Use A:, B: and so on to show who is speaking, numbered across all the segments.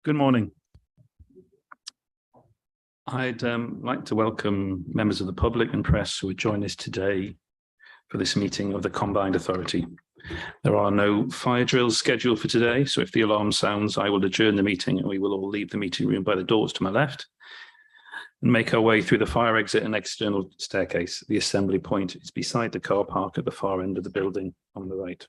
A: Good morning. I'd like to welcome members of the public and press who would join us today for this meeting of the Combined Authority. There are no fire drills scheduled for today, so if the alarm sounds, I will adjourn the meeting and we will all leave the meeting room by the doors to my left and make our way through the fire exit and external staircase. The assembly point is beside the car park at the far end of the building on the right.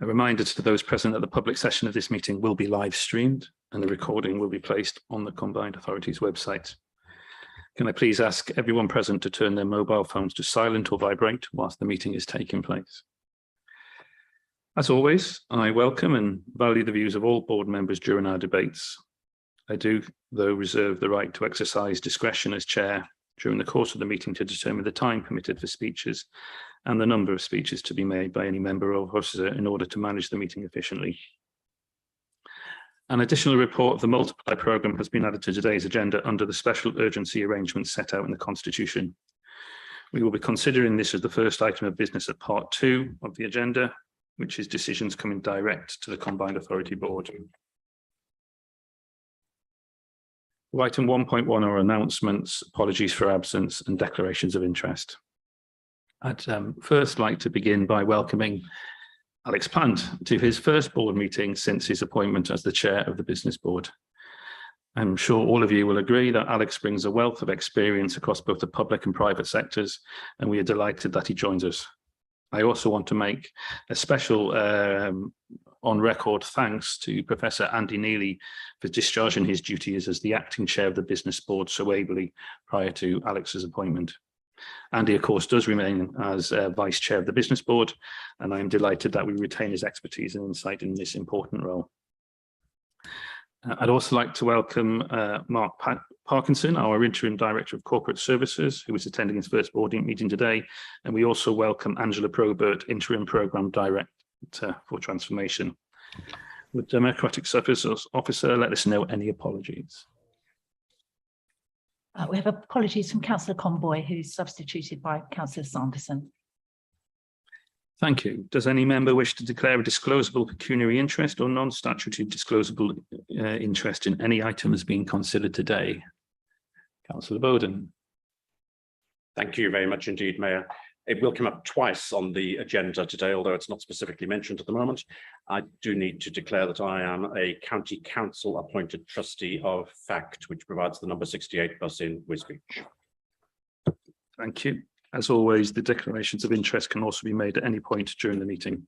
A: A reminder to those present that the public session of this meeting will be live streamed and the recording will be placed on the Combined Authority's website. Can I please ask everyone present to turn their mobile phones to silent or vibrate whilst the meeting is taking place. As always, I welcome and value the views of all board members during our debates. I do, though, reserve the right to exercise discretion as chair during the course of the meeting to determine the time permitted for speeches and the number of speeches to be made by any member or officer in order to manage the meeting efficiently. An additional report of the Multiply programme has been added to today's agenda under the special urgency arrangements set out in the Constitution. We will be considering this as the first item of business at part 2 of the agenda, which is decisions coming direct to the Combined Authority Board. Item 1.1 are announcements, apologies for absence and declarations of interest. I'd first like to begin by welcoming Alex Plant to his first board meeting since his appointment as the chair of the business board. I'm sure all of you will agree that Alex brings a wealth of experience across both the public and private sectors, and we are delighted that he joins us. I also want to make a special on record thanks to Professor Andy Neely for discharging his duties as the acting chair of the business board so ably prior to Alex's appointment. Andy, of course, does remain as vice chair of the business board, and I'm delighted that we retain his expertise and insight in this important role. I'd also like to welcome Mark Parkinson, our interim director of corporate services, who is attending his first board meeting today, and we also welcome Angela Probert, interim programme director for transformation. Would Democratic Services Officer let us know any apologies?
B: We have apologies from Councillor Conboy, who's substituted by Councillor Sanderson.
A: Thank you. Does any member wish to declare a disclosable pecuniary interest or non-statutory disclosable interest in any item as being considered today? Councillor Bowden.
C: Thank you very much indeed, Mayor. It will come up twice on the agenda today, although it's not specifically mentioned at the moment. I do need to declare that I am a County Council appointed trustee of FACT, which provides the number 68 bus in Wisbech.
A: Thank you. As always, the declarations of interest can also be made at any point during the meeting.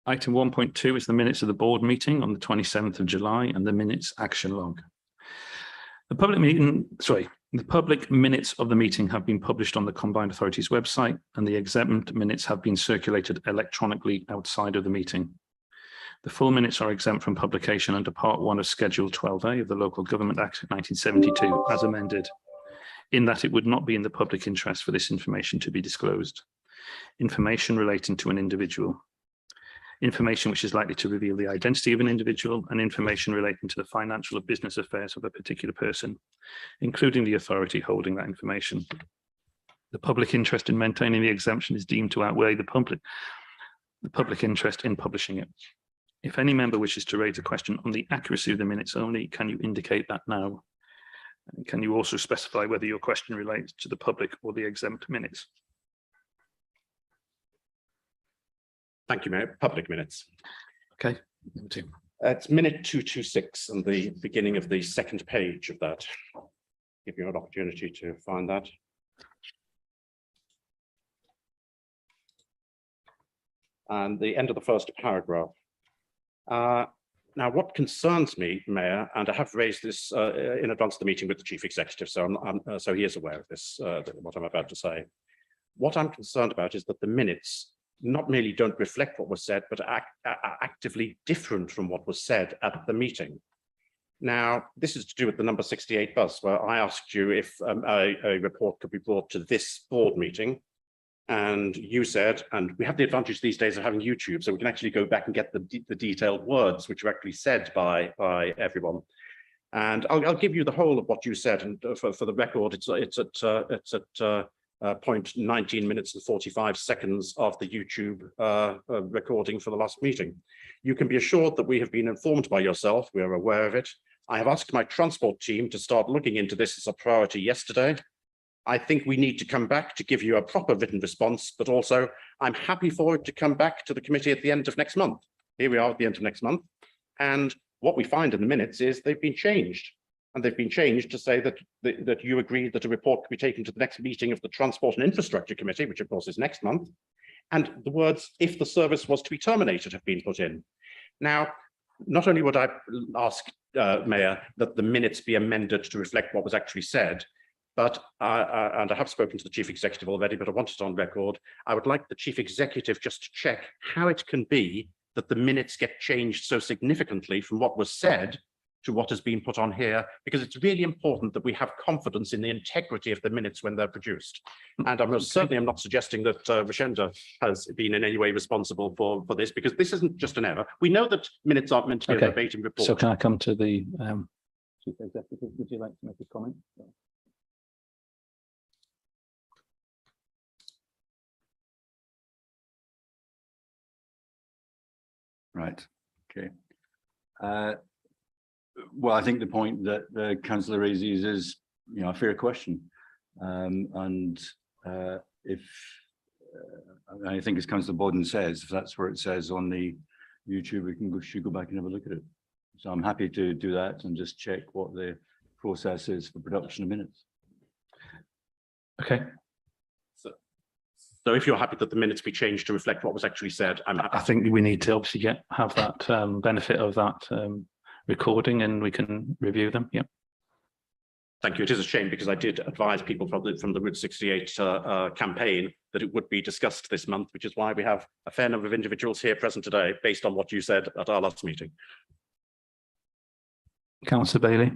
A: Item 1.2 is the minutes of the board meeting on the 27th of July and the minutes action log. The public minutes of the meeting have been published on the Combined Authority's website, and the exempt minutes have been circulated electronically outside of the meeting. The full minutes are exempt from publication under Part 1 of Schedule 12A of the Local Government Act 1972, as amended, in that it would not be in the public interest for this information to be disclosed. Information relating to an individual, information which is likely to reveal the identity of an individual, and information relating to the financial or business affairs of a particular person, including the authority holding that information. The public interest in maintaining the exemption is deemed to outweigh the public interest in publishing it. If any member wishes to raise a question on the accuracy of the minutes only, can you indicate that now? And can you also specify whether your question relates to the public or the exempt minutes?
C: Thank you, Mayor. Public minutes.
A: Okay.
C: It's minute 226 and the beginning of the second page of that. Give you an opportunity to find that. And the end of the first paragraph. Now, what concerns me, Mayor, and I have raised this in advance of the meeting with the Chief Executive, so he is aware of this, what I'm about to say. What I'm concerned about is that the minutes not merely don't reflect what was said, but are actively different from what was said at the meeting. Now, this is to do with the number 68 bus, where I asked you if a report could be brought to this board meeting, and you said, and we have the advantage these days of having YouTube, so we can actually go back and get the detailed words which were actually said by everyone. And I'll give you the whole of what you said, and for the record, it's at point 19 minutes and 45 seconds of the YouTube recording for the last meeting. You can be assured that we have been informed by yourself. We are aware of it. I have asked my transport team to start looking into this as a priority yesterday. I think we need to come back to give you a proper written response, but also I'm happy for it to come back to the committee at the end of next month. Here we are at the end of next month. And what we find in the minutes is they've been changed. And they've been changed to say that you agreed that a report could be taken to the next meeting of the Transport and Infrastructure Committee, which of course is next month. And the words, if the service was to be terminated, have been put in. Now, not only would I ask, Mayor, that the minutes be amended to reflect what was actually said, but, and I have spoken to the Chief Executive already, but I want it on record, I would like the Chief Executive just to check how it can be that the minutes get changed so significantly from what was said to what has been put on here, because it's really important that we have confidence in the integrity of the minutes when they're produced. And I most certainly am not suggesting that Rashenda has been in any way responsible for this, because this isn't just an error. We know that minutes aren't meant to be a verbatim report.
A: So can I come to the Chief Executive? Would you like to make a comment?
D: Right. Okay. Well, I think the point that the councillor raises is, a fair question, and if I think, as Councillor Bowden says, if that's where it says on the YouTube, we should go back and have a look at it. So I'm happy to do that and just check what the process is for production of minutes.
A: Okay.
C: So if you're happy that the minutes be changed to reflect what was actually said, I'm happy.
A: I think we need to obviously have that benefit of that recording, and we can review them. Yeah.
C: Thank you. It is a shame, because I did advise people from the Route 68 campaign that it would be discussed this month, which is why we have a fair number of individuals here present today, based on what you said at our last meeting.
A: Councillor Bailey.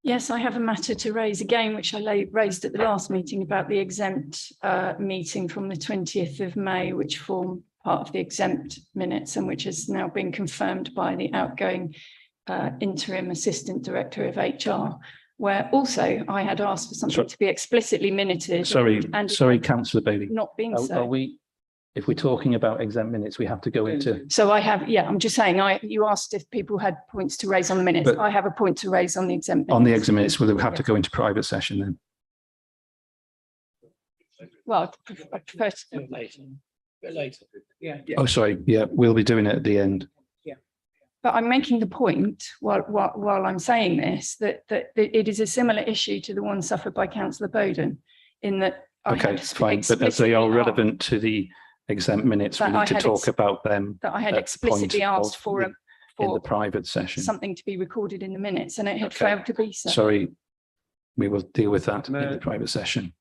E: Yes, I have a matter to raise again, which I raised at the last meeting about the exempt meeting from the 20th of May, which formed part of the exempt minutes and which has now been confirmed by the outgoing interim assistant director of HR, where also I had asked for something to be explicitly minuted.
A: Sorry,
E: and
A: Councillor Bailey.
E: Not being so.
A: If we're talking about exempt minutes, we have to go into.
E: So I have, I'm just saying, you asked if people had points to raise on the minutes.
A: But
E: I have a point to raise on the exempt minutes.
A: On the exempt minutes, we'll have to go into private session then.
E: Well, I prefer to.
F: Later. Yeah.
A: Oh, sorry. Yeah, we'll be doing it at the end.
E: But I'm making the point while I'm saying this, that it is a similar issue to the one suffered by Councillor Bowden, in that.
A: Okay, fine. But as they are relevant to the exempt minutes, we need to talk about them.
E: That I had explicitly asked for
A: in the private session.
E: Something to be recorded in the minutes, and it had failed to be so.
A: Sorry, we will deal with that in the private session.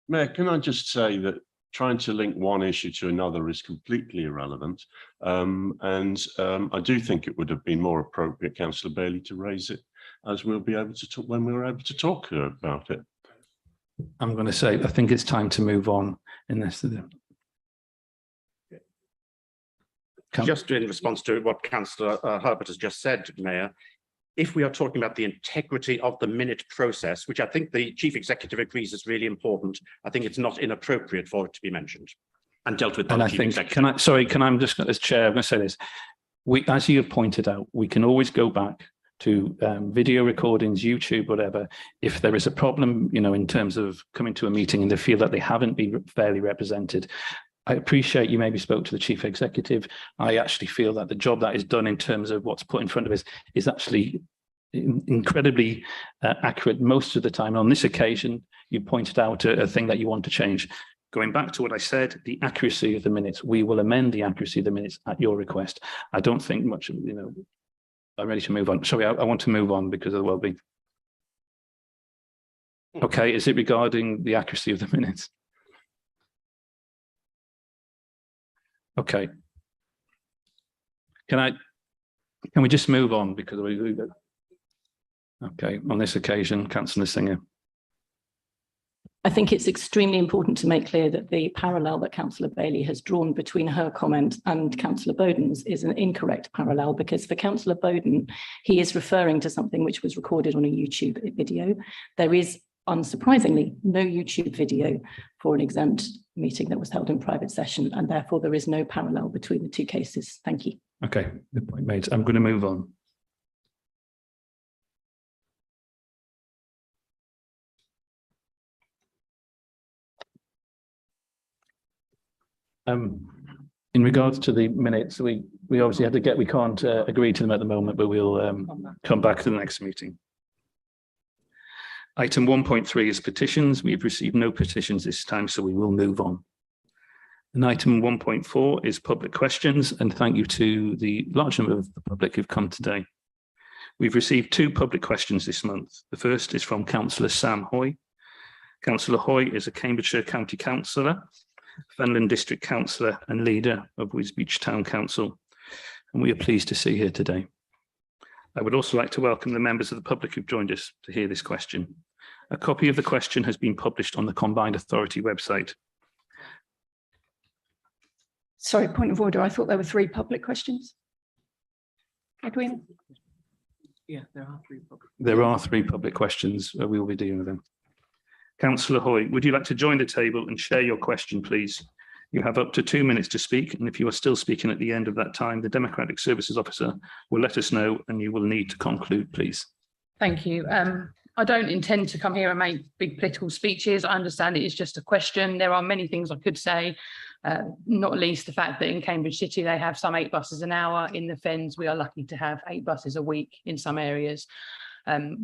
F: Mayor, can I just say that trying to link one issue to another is completely irrelevant. I do think it would have been more appropriate, Councillor Bailey, to raise it, as we'll be able to talk when we were able to talk about it.
A: I'm going to say, I think it's time to move on in this.
C: Just in response to what Councillor Herbert has just said, Mayor, if we are talking about the integrity of the minute process, which I think the Chief Executive agrees is really important, I think it's not inappropriate for it to be mentioned and dealt with by the Chief Executive.
A: Can I just, as Chair, I'm going to say this. As you have pointed out, we can always go back to video recordings, YouTube, whatever. If there is a problem, in terms of coming to a meeting and they feel that they haven't been fairly represented, I appreciate you maybe spoke to the Chief Executive. I actually feel that the job that is done in terms of what's put in front of us is actually incredibly accurate most of the time. On this occasion, you pointed out a thing that you want to change. Going back to what I said, the accuracy of the minutes, we will amend the accuracy of the minutes at your request. I don't think much, I'm ready to move on. Sorry, I want to move on because of the well-being. Okay, is it regarding the accuracy of the minutes? Okay. Can we just move on because okay, on this occasion, Councillor Singer.
G: I think it's extremely important to make clear that the parallel that Councillor Bailey has drawn between her comment and Councillor Bowden's is an incorrect parallel, because for Councillor Bowden, he is referring to something which was recorded on a YouTube video. There is unsurprisingly, no YouTube video for an exempt meeting that was held in private session, and therefore there is no parallel between the two cases. Thank you.
A: Okay, good point made. I'm going to move on. In regards to the minutes, we obviously have to get, we can't agree to them at the moment, but we'll come back to the next meeting. Item 1.3 is petitions. We've received no petitions this time, so we will move on. And item 1.4 is public questions, and thank you to the large number of the public who've come today. We've received 2 public questions this month. The first is from Councillor Sam Hoy. Councillor Hoy is a Cambridgeshire County Councillor, Fenland District Councillor and leader of Wisbech Town Council, and we are pleased to see her today. I would also like to welcome the members of the public who've joined us to hear this question. A copy of the question has been published on the Combined Authority website.
E: Sorry, point of order. I thought there were 3 public questions. Edwin?
H: Yeah, there are 3 public.
A: There are 3 public questions. We will be dealing with them. Councillor Hoy, would you like to join the table and share your question, please? You have up to 2 minutes to speak, and if you are still speaking at the end of that time, the Democratic Services Officer will let us know, and you will need to conclude, please.
H: Thank you. I don't intend to come here and make big political speeches. I understand it is just a question. There are many things I could say, not least the fact that in Cambridge City, they have some 8 buses an hour. In the Fens, we are lucky to have 8 buses a week in some areas.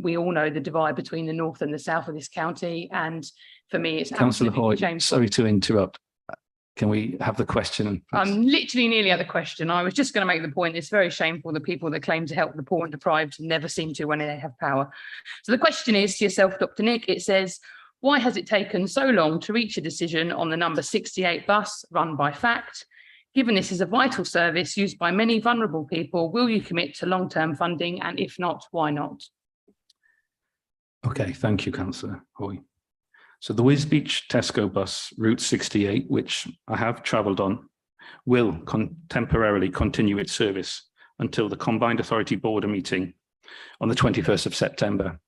H: We all know the divide between the north and the south of this county. And for me, it's
A: Councillor Hoy,
H: shameful.
A: sorry to interrupt. Can we have the question?
H: I'm literally nearly at the question. I was just going to make the point. It's very shameful that people that claim to help the poor and deprived never seem to when they have power. So the question is to yourself, Dr. Nick, it says, why has it taken so long to reach a decision on the number 68 bus run by FACT? Given this is a vital service used by many vulnerable people, will you commit to long-term funding? And if not, why not?
A: Okay, thank you, Councillor Hoy. So the Wisbech Tesco bus, Route 68, which I have travelled on, will temporarily continue its service until the Combined Authority Board meeting on the 21st of September.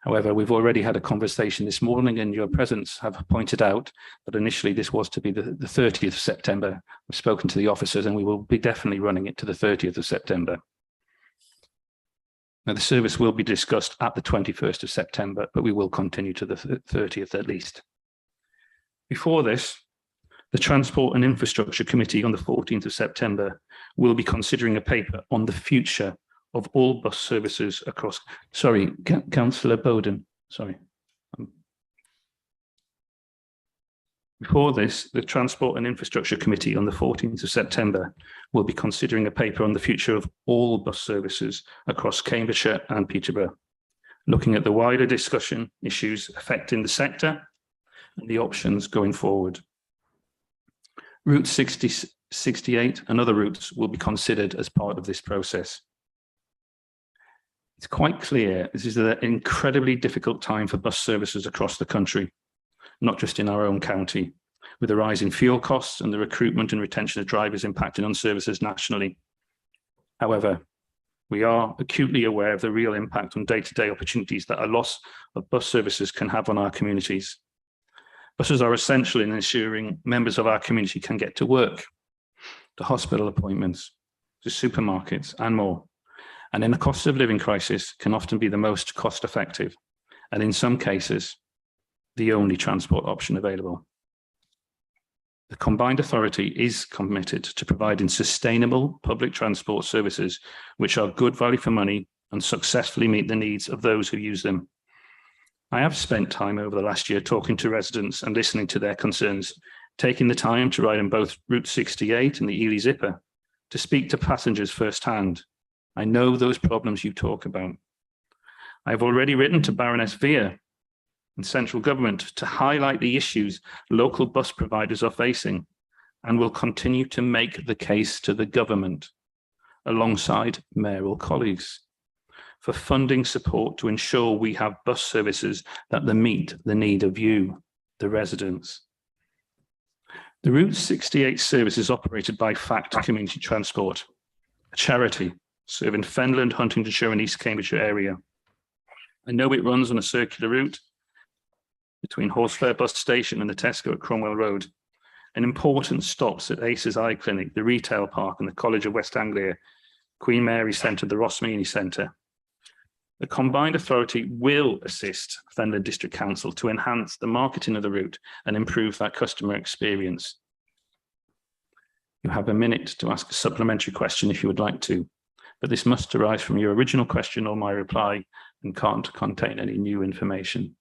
A: However, we've already had a conversation this morning, and your presence have pointed out that initially this was to be the 30th of September. We've spoken to the officers, and we will be definitely running it to the 30th of September. Now, the service will be discussed at the 21st of September, but we will continue to the 30th at least. Before this, the Transport and Infrastructure Committee on the 14th of September will be considering a paper on the future of all bus services across, sorry, Councillor Bowden, sorry. Before this, the Transport and Infrastructure Committee on the 14th of September will be considering a paper on the future of all bus services across Cambridgeshire and Peterborough, looking at the wider discussion issues affecting the sector and the options going forward. Route 68 and other routes will be considered as part of this process. It's quite clear this is an incredibly difficult time for bus services across the country, not just in our own county, with the rise in fuel costs and the recruitment and retention of drivers impacting on services nationally. However, we are acutely aware of the real impact on day-to-day opportunities that a loss of bus services can have on our communities. Buses are essential in ensuring members of our community can get to work, to hospital appointments, to supermarkets and more. And in a cost of living crisis can often be the most cost effective, and in some cases, the only transport option available. The Combined Authority is committed to providing sustainable public transport services which are good value for money and successfully meet the needs of those who use them. I have spent time over the last year talking to residents and listening to their concerns, taking the time to ride on both Route 68 and the Ely Zipper, to speak to passengers firsthand. I know those problems you talk about. I have already written to Baroness Veer and central government to highlight the issues local bus providers are facing, and will continue to make the case to the government alongside mayoral colleagues for funding support to ensure we have bus services that meet the need of you, the residents. The Route 68 service is operated by FACT Community Transport, a charity serving Fenland, Huntingdonshire and East Cambridgeshire area. I know it runs on a circular route between Horsefair Bus Station and the Tesco at Cromwell Road, and important stops at Aces Eye Clinic, the Retail Park and the College of West Anglia, Queen Mary Centre, the Rossmeany Centre. The combined authority will assist Fenland District Council to enhance the marketing of the route and improve that customer experience. You have a minute to ask a supplementary question if you would like to, but this must arise from your original question or my reply and can't contain any new information.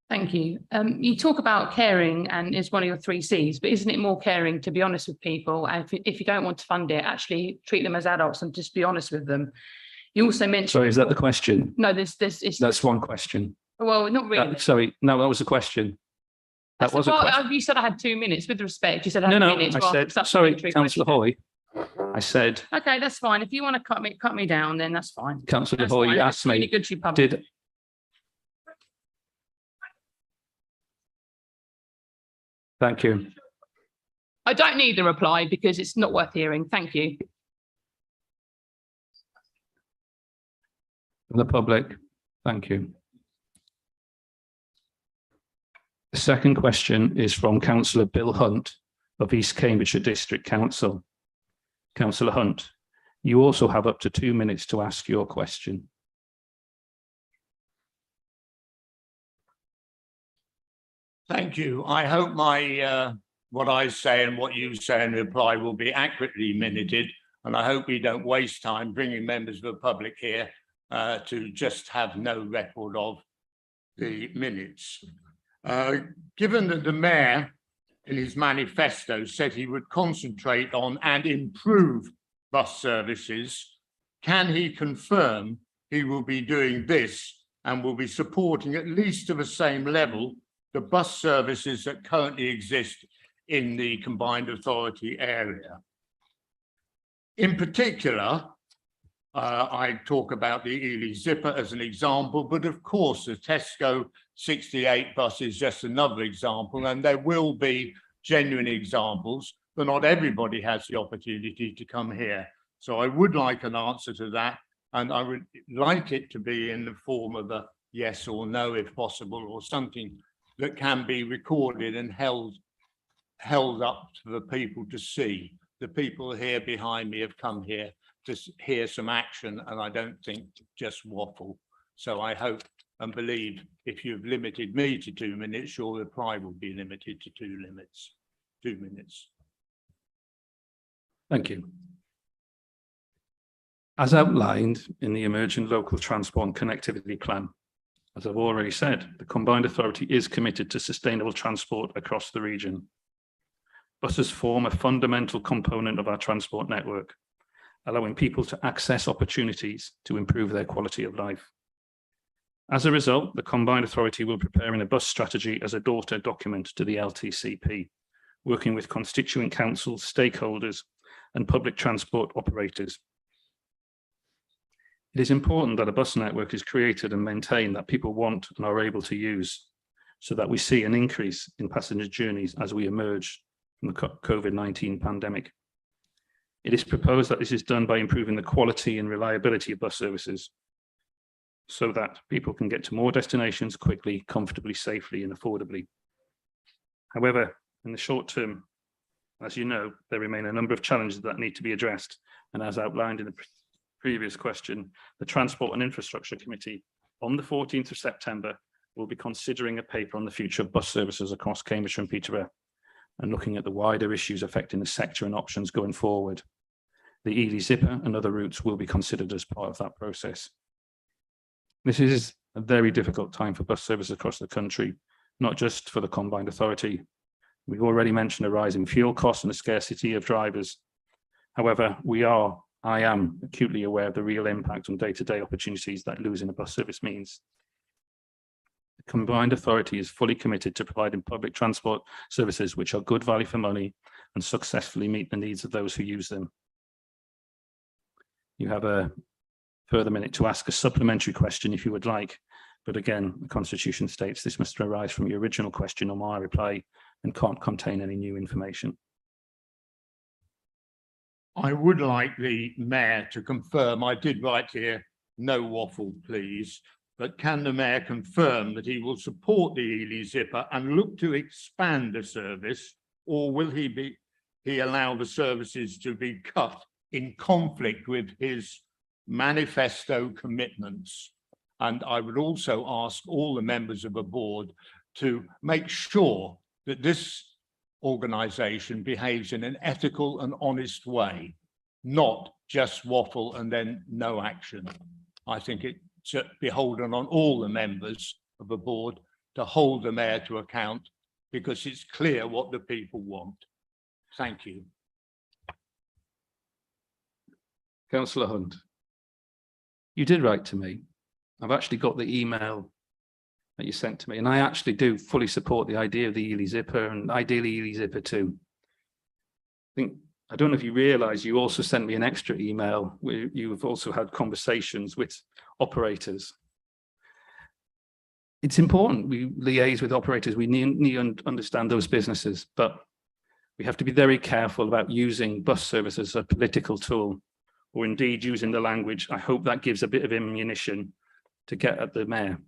H: Thank you. You talk about caring and is one of your 3 C's, but isn't it more caring to be honest with people? And if you don't want to fund it, actually treat them as adults and just be honest with them. You also mentioned.
A: Sorry, is that the question?
H: No, it's.
A: That's one question.
H: Well, not really.
A: Sorry, no, that was a question. That was a question.
H: You said I had 2 minutes. With respect, you said I had
A: No,
H: minutes.
A: I
H: to ask
A: said,
H: a
A: sorry,
H: supplementary
A: Councillor
H: question.
A: Hoy. I said,
H: Okay, that's fine. If you want to cut me down, then that's fine.
A: Councillor
H: That's
A: Hoy,
H: fine.
A: you
H: It's
A: asked me,
H: really good you published.
A: did. Thank you.
H: I don't need the reply because it's not worth hearing. Thank you.
A: From the public, thank you. The second question is from Councillor Bill Hunt of East Cambridgeshire District Council. Councillor Hunt, you also have up to 2 minutes to ask your question.
I: Thank you. I hope my what I say and what you say in reply will be accurately minuted, and I hope we don't waste time bringing members of the public here to just have no record of the minutes. Given that the Mayor in his manifesto said he would concentrate on and improve bus services, can he confirm he will be doing this and will be supporting at least to the same level the bus services that currently exist in the combined authority area? In particular, I talk about the Ely Zipper as an example, but of course the Tesco 68 bus is just another example, and there will be genuine examples, but not everybody has the opportunity to come here. So I would like an answer to that, and I would like it to be in the form of a yes or no if possible, or something that can be recorded and held up to the people to see. The people here behind me have come here to hear some action, and I don't think just waffle. So I hope and believe if you've limited me to 2 minutes, your reply will be limited to 2 minutes.
A: Thank you. As outlined in the Emerging Local Transport and Connectivity Plan, as I've already said, the Combined Authority is committed to sustainable transport across the region. Buses form a fundamental component of our transport network, allowing people to access opportunities to improve their quality of life. As a result, the Combined Authority will be preparing a bus strategy as a daughter document to the LTCP, working with constituent councils, stakeholders, and public transport operators. It is important that a bus network is created and maintained that people want and are able to use, so that we see an increase in passenger journeys as we emerge from the COVID-19 pandemic. It is proposed that this is done by improving the quality and reliability of bus services, so that people can get to more destinations quickly, comfortably, safely, and affordably. However, in the short term, as you know, there remain a number of challenges that need to be addressed. And as outlined in the previous question, the Transport and Infrastructure Committee on the 14th of September will be considering a paper on the future of bus services across Cambridgeshire and Peterborough, and looking at the wider issues affecting the sector and options going forward. The Ely Zipper and other routes will be considered as part of that process. This is a very difficult time for bus services across the country, not just for the Combined Authority. We've already mentioned a rise in fuel costs and the scarcity of drivers. However, I am acutely aware of the real impact on day-to-day opportunities that losing a bus service means. The Combined Authority is fully committed to providing public transport services which are good value for money and successfully meet the needs of those who use them. You have a further minute to ask a supplementary question if you would like, but again, the Constitution states this must arise from your original question or my reply and can't contain any new information.
I: I would like the Mayor to confirm, I did write here, no waffle, please, but can the mayor confirm that he will support the Ely Zipper and look to expand the service, or will he allow the services to be cut in conflict with his manifesto commitments? And I would also ask all the members of the board to make sure that this organisation behaves in an ethical and honest way, not just waffle and then no action. I think it's beholden on all the members of the board to hold the mayor to account, because it's clear what the people want. Thank you.
A: Councillor Hunt, you did write to me. I've actually got the email that you sent to me, and I actually do fully support the idea of the Ely Zipper, and ideally Ely Zipper too. I don't know if you realise you also sent me an extra email where you've also had conversations with operators. It's important we liaise with operators. We need to understand those businesses, but we have to be very careful about using bus service as a political tool, or indeed using the language. I hope that gives a bit of ammunition to get at the mayor.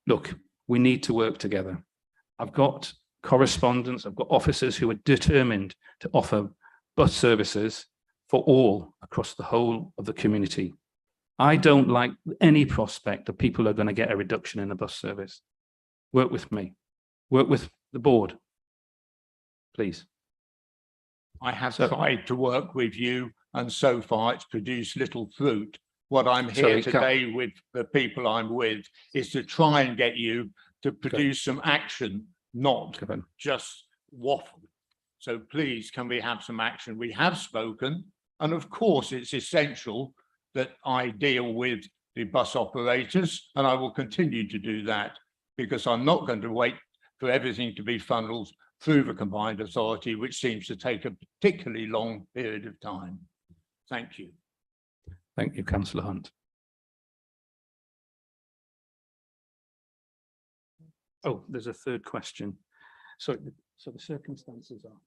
A: Look, we need to work together. I've got correspondents, I've got officers who are determined to offer bus services for all across the whole of the community. I don't like any prospect that people are going to get a reduction in the bus service. Work with me, work with the board, please.
I: I have tried to work with you, and so far it's produced little fruit. What I'm here today with the people I'm with is to try and get you to produce some action, not just waffle. So please, can we have some action? We have spoken, and of course it's essential that I deal with the bus operators, and I will continue to do that, because I'm not going to wait for everything to be funneled through the combined authority, which seems to take a particularly long period of time. Thank you.
A: Thank you, Councillor Hunt. Oh, there's a third question. So the circumstances are.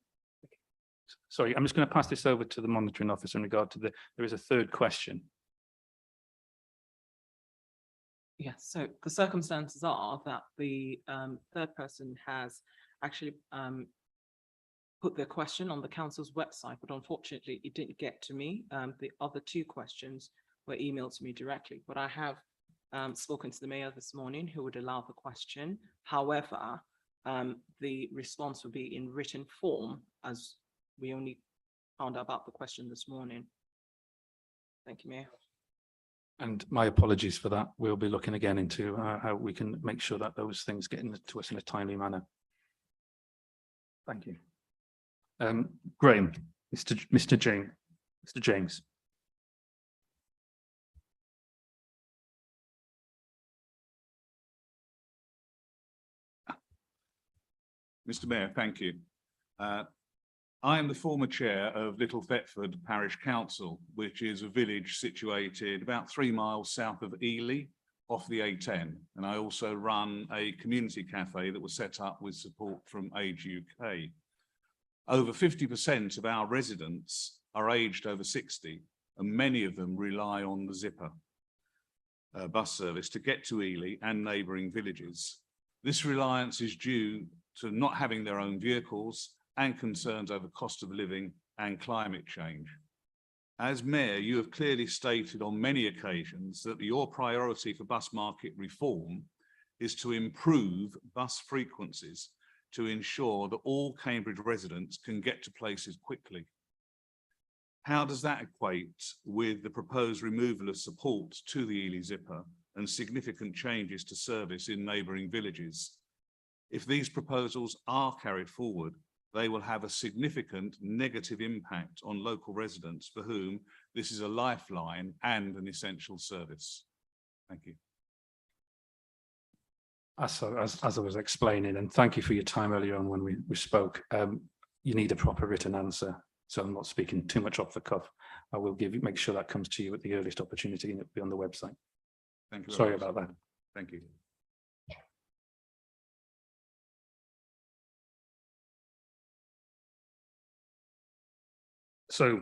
A: Sorry, I'm just going to pass this over to the monitoring officer in regard to there is a third question.
J: Yes, so the circumstances are that the third person has actually put their question on the council's website, but unfortunately it didn't get to me. The other two questions were emailed to me directly, but I have spoken to the mayor this morning, who would allow the question. However, the response will be in written form, as we only found out about the question this morning. Thank you, Mayor.
A: And my apologies for that. We'll be looking again into how we can make sure that those things get to us in a timely manner. Thank you. Graham, Mr. James.
K: Mr. Mayor, thank you. I am the former chair of Little Thetford Parish Council, which is a village situated about 3 miles south of Ely, off the A10. And I also run a community cafe that was set up with support from Age UK. Over 50% of our residents are aged over 60, and many of them rely on the Zipper bus service to get to Ely and neighbouring villages. This reliance is due to not having their own vehicles and concerns over cost of living and climate change. As Mayor, you have clearly stated on many occasions that your priority for bus market reform is to improve bus frequencies to ensure that all Cambridge residents can get to places quickly. How does that equate with the proposed removal of support to the Ely Zipper and significant changes to service in neighbouring villages? If these proposals are carried forward, they will have a significant negative impact on local residents for whom this is a lifeline and an essential service. Thank you.
A: As I was explaining, and thank you for your time earlier on when we spoke, you need a proper written answer. So I'm not speaking too much off the cuff. I will make sure that comes to you at the earliest opportunity, and it'll be on the website.
K: Thank you.
A: Sorry about that.
K: Thank you.
A: So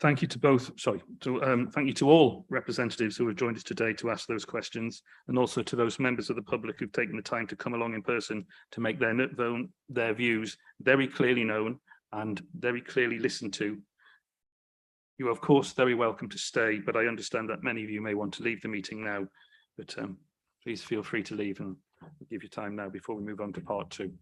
A: Thank you to both, thank you to all representatives who have joined us today to ask those questions, and also to those members of the public who've taken the time to come along in person to make their views very clearly known and very clearly listened to. You are, of course, very welcome to stay, but I understand that many of you may want to leave the meeting now, but please feel free to leave, and we'll give you time now before we move on to part 2.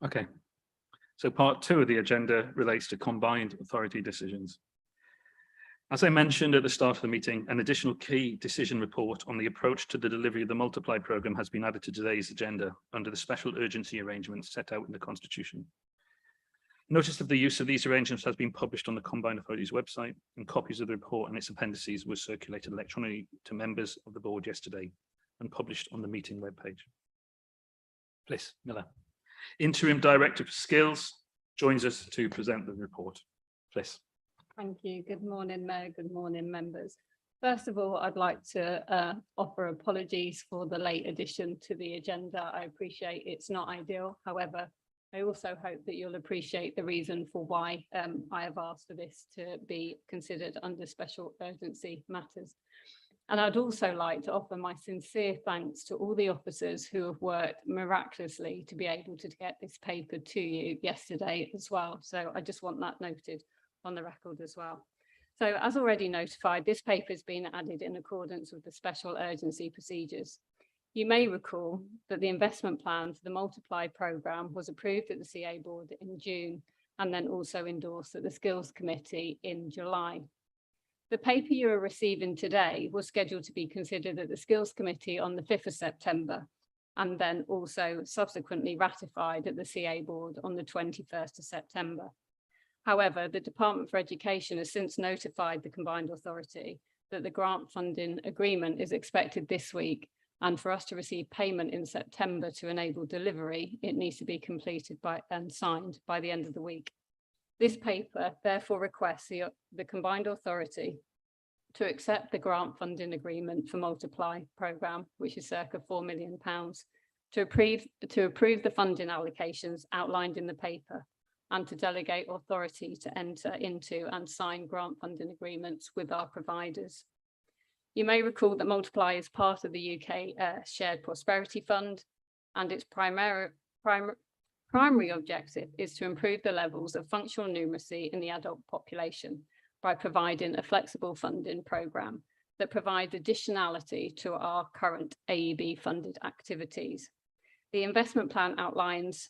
A: Okay, so part 2 of the agenda relates to combined authority decisions. As I mentioned at the start of the meeting, an additional key decision report on the approach to the delivery of the Multiply programme has been added to today's agenda under the special urgency arrangements set out in the Constitution. Notice of the use of these arrangements has been published on the Combined Authorities website, and copies of the report and its appendices were circulated electronically to members of the board yesterday and published on the meeting webpage. Bliss Miller, Interim Director for Skills, joins us to present the report. Bliss.
L: Thank you. Good morning, Mayor. Good morning, members. First of all, I'd like to offer apologies for the late addition to the agenda. I appreciate it's not ideal. However, I also hope that you'll appreciate the reason for why I have asked for this to be considered under special urgency matters. And I'd also like to offer my sincere thanks to all the officers who have worked miraculously to be able to get this paper to you yesterday as well. So I just want that noted on the record as well. So as already notified, this paper has been added in accordance with the special urgency procedures. You may recall that the investment plan for the Multiply programme was approved at the CA board in June and then also endorsed at the Skills Committee in July. The paper you are receiving today was scheduled to be considered at the Skills Committee on the 5th of September and then also subsequently ratified at the CA board on the 21st of September. However, the Department for Education has since notified the Combined Authority that the grant funding agreement is expected this week, and for us to receive payment in September to enable delivery, it needs to be completed and signed by the end of the week. This paper therefore requests the Combined Authority to accept the grant funding agreement for Multiply programme, which is circa £4 million, to approve the funding allocations outlined in the paper, and to delegate authority to enter into and sign grant funding agreements with our providers. You may recall that Multiply is part of the UK Shared Prosperity Fund, and its primary objective is to improve the levels of functional numeracy in the adult population by providing a flexible funding programme that provides additionality to our current AEB funded activities. The investment plan outlines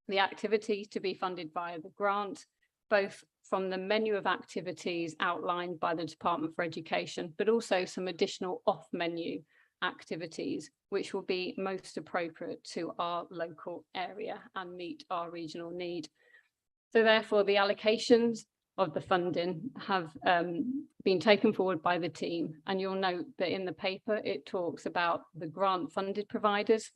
L: the activity to be funded via the grant, both from the menu of activities outlined by the Department for Education, but also some additional off-menu activities, which will be most appropriate to our local area and meet our regional need. So therefore, the allocations of the funding have been taken forward by the team. And you'll note that in the paper, it talks about the grant funded providers.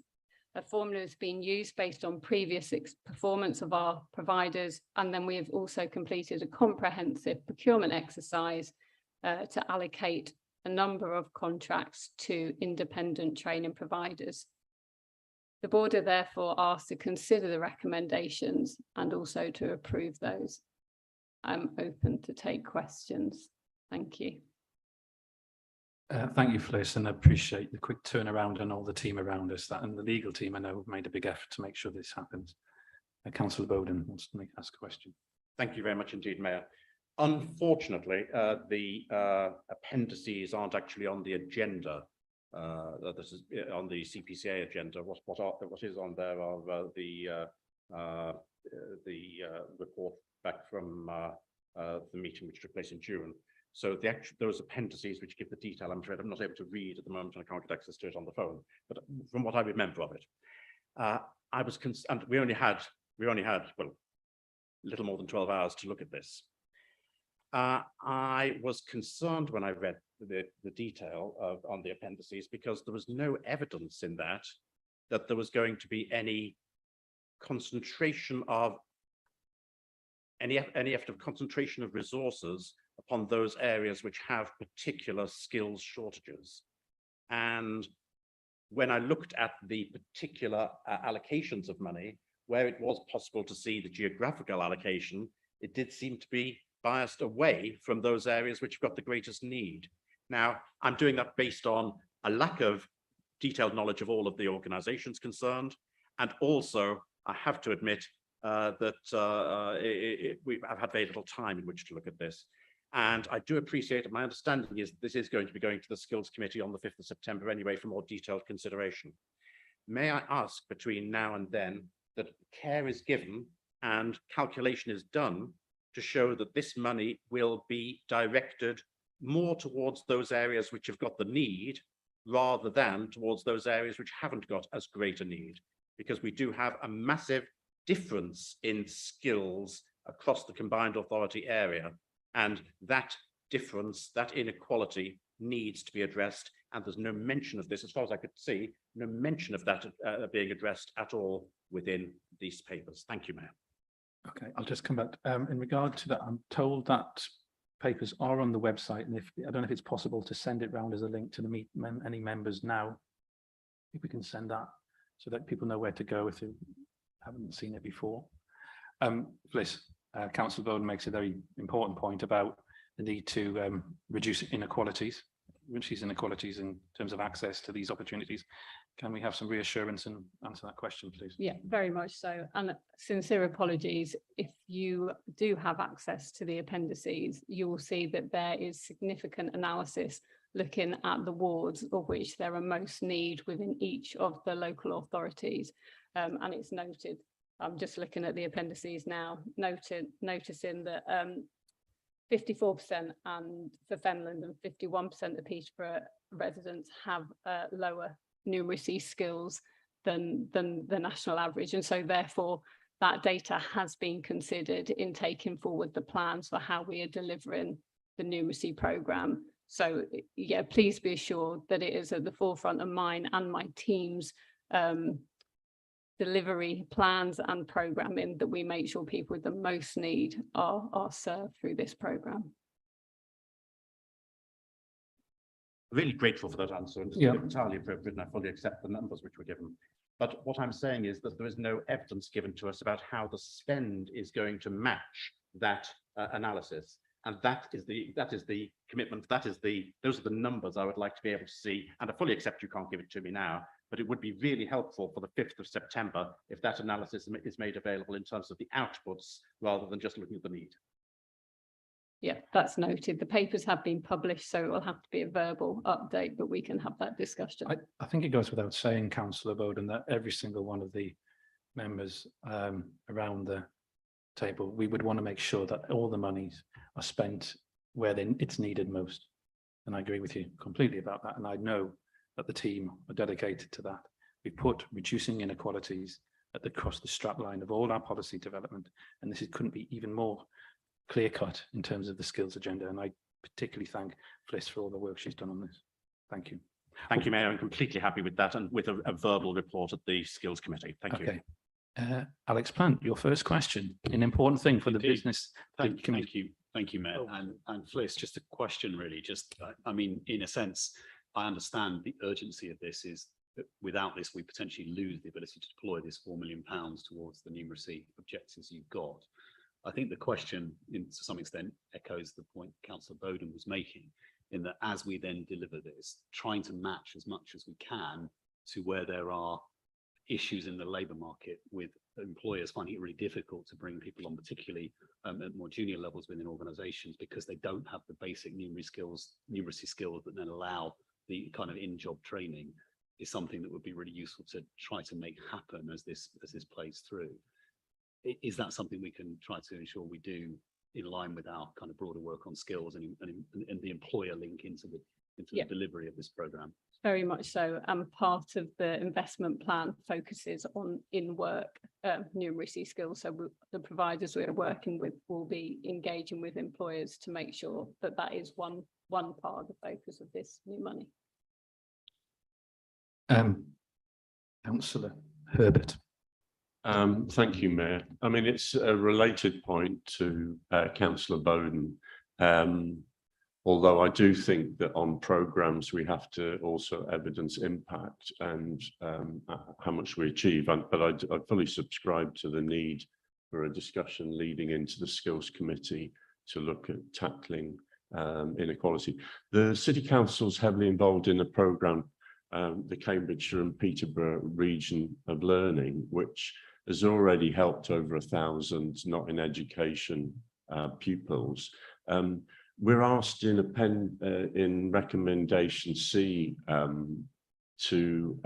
L: A formula has been used based on previous performance of our providers. And then we have also completed a comprehensive procurement exercise to allocate a number of contracts to independent training providers. The board are therefore asked to consider the recommendations and also to approve those. I'm open to take questions. Thank you.
A: Thank you, Fliss, and I appreciate the quick turnaround and all the team around us. That and the legal team, I know, have made a big effort to make sure this happens. Councillor Bowden wants to ask a question.
C: Thank you very much indeed, Mayor. Unfortunately, the appendices aren't actually on the agenda. This is on the CPCA agenda. What is on there are the report back from the meeting which took place in June. So those appendices which give the detail, I'm afraid I'm not able to read at the moment, and I can't get access to it on the phone. But from what I remember of it, I was concerned. We only had well, little more than 12 hours to look at this. I was concerned when I read the detail on the appendices because there was no evidence in that there was going to be any concentration of any effort of concentration of resources upon those areas which have particular skills shortages. And when I looked at the particular allocations of money, where it was possible to see the geographical allocation, it did seem to be biased away from those areas which have got the greatest need. Now, I'm doing that based on a lack of detailed knowledge of all of the organizations concerned. And also, I have to admit that I've had very little time in which to look at this. And I do appreciate it. My understanding is this is going to be going to the Skills Committee on the 5th of September anyway for more detailed consideration. May I ask between now and then that care is given and calculation is done to show that this money will be directed more towards those areas which have got the need rather than towards those areas which haven't got as great a need, because we do have a massive difference in skills across the combined authority area. And that difference, that inequality needs to be addressed. And there's no mention of this, as far as I could see, no mention of that being addressed at all within these papers. Thank you, Mayor.
A: Okay, I'll just come back. In regard to that, I'm told that papers are on the website, and if I don't know if it's possible to send it round as a link to the any members now. If we can send that so that people know where to go if they haven't seen it before. Fliss, Councillor Bowden makes a very important point about the need to reduce inequalities in terms of access to these opportunities. Can we have some reassurance and answer that question, please?
L: Yeah, very much so. And sincere apologies. If you do have access to the appendices, you will see that there is significant analysis looking at the wards of which there are most need within each of the local authorities. And it's noted, I'm just looking at the appendices now, noticing that 54% and for Fenland and 51% of Peterborough residents have lower numeracy skills than the national average. And so therefore that data has been considered in taking forward the plans for how we are delivering the numeracy programme. So yeah, please be assured that it is at the forefront of mine and my team's delivery plans and programming that we make sure people with the most need are served through this programme.
C: Really grateful for that answer, and
A: Yeah.
C: entirely appropriate, and I fully accept the numbers which were given. But what I'm saying is that there is no evidence given to us about how the spend is going to match that analysis. And that is the commitment, those are the numbers I would like to be able to see. And I fully accept you can't give it to me now, but it would be really helpful for the 5th of September if that analysis is made available in terms of the outputs rather than just looking at the need.
L: Yeah, that's noted. The papers have been published, so it will have to be a verbal update, but we can have that discussion.
A: I think it goes without saying, Councillor Bowden, that every single one of the members around the table, we would want to make sure that all the monies are spent where it's needed most. And I agree with you completely about that. And I know that the team are dedicated to that. We put reducing inequalities across the strap line of all our policy development. And this couldn't be even more clear cut in terms of the skills agenda. And I particularly thank Fliss for all the work she's done on this. Thank you.
C: Thank you, Mayor. I'm completely happy with that and with a verbal report at the Skills Committee. Thank you.
A: Okay. Alex Plant, your first question, an important thing for the
M: Indeed.
A: business.
M: Thank you, Mayor. And Fliss, just a question really, I mean, in a sense, I understand the urgency of this is that without this, we potentially lose the ability to deploy this £4 million towards the numeracy objectives you've got. I think the question, to some extent, echoes the point Councillor Bowden was making, in that as we then deliver this, trying to match as much as we can to where there are issues in the labour market with employers finding it really difficult to bring people on, particularly at more junior levels within organisations, because they don't have the basic numeracy skills that then allow the kind of in-job training, is something that would be really useful to try to make happen as this plays through. Is that something we can try to ensure we do in line with our kind of broader work on skills and the employer link into into
L: Yeah.
M: the delivery of this programme.
L: Very much so. And part of the investment plan focuses on in-work numeracy skills. So the providers we're working with will be engaging with employers to make sure that that is one part of the focus of this new money.
A: Councillor Herbert.
F: Thank you, Mayor. I mean, it's a related point to Councillor Bowden. Although I do think that on programmes we have to also evidence impact and how much we achieve. But I fully subscribe to the need for a discussion leading into the Skills Committee to look at tackling inequality. The City Council's heavily involved in a programme, the Cambridgeshire and Peterborough Region of Learning, which has already helped over 1,000 not in education pupils. We're asked in recommendation C to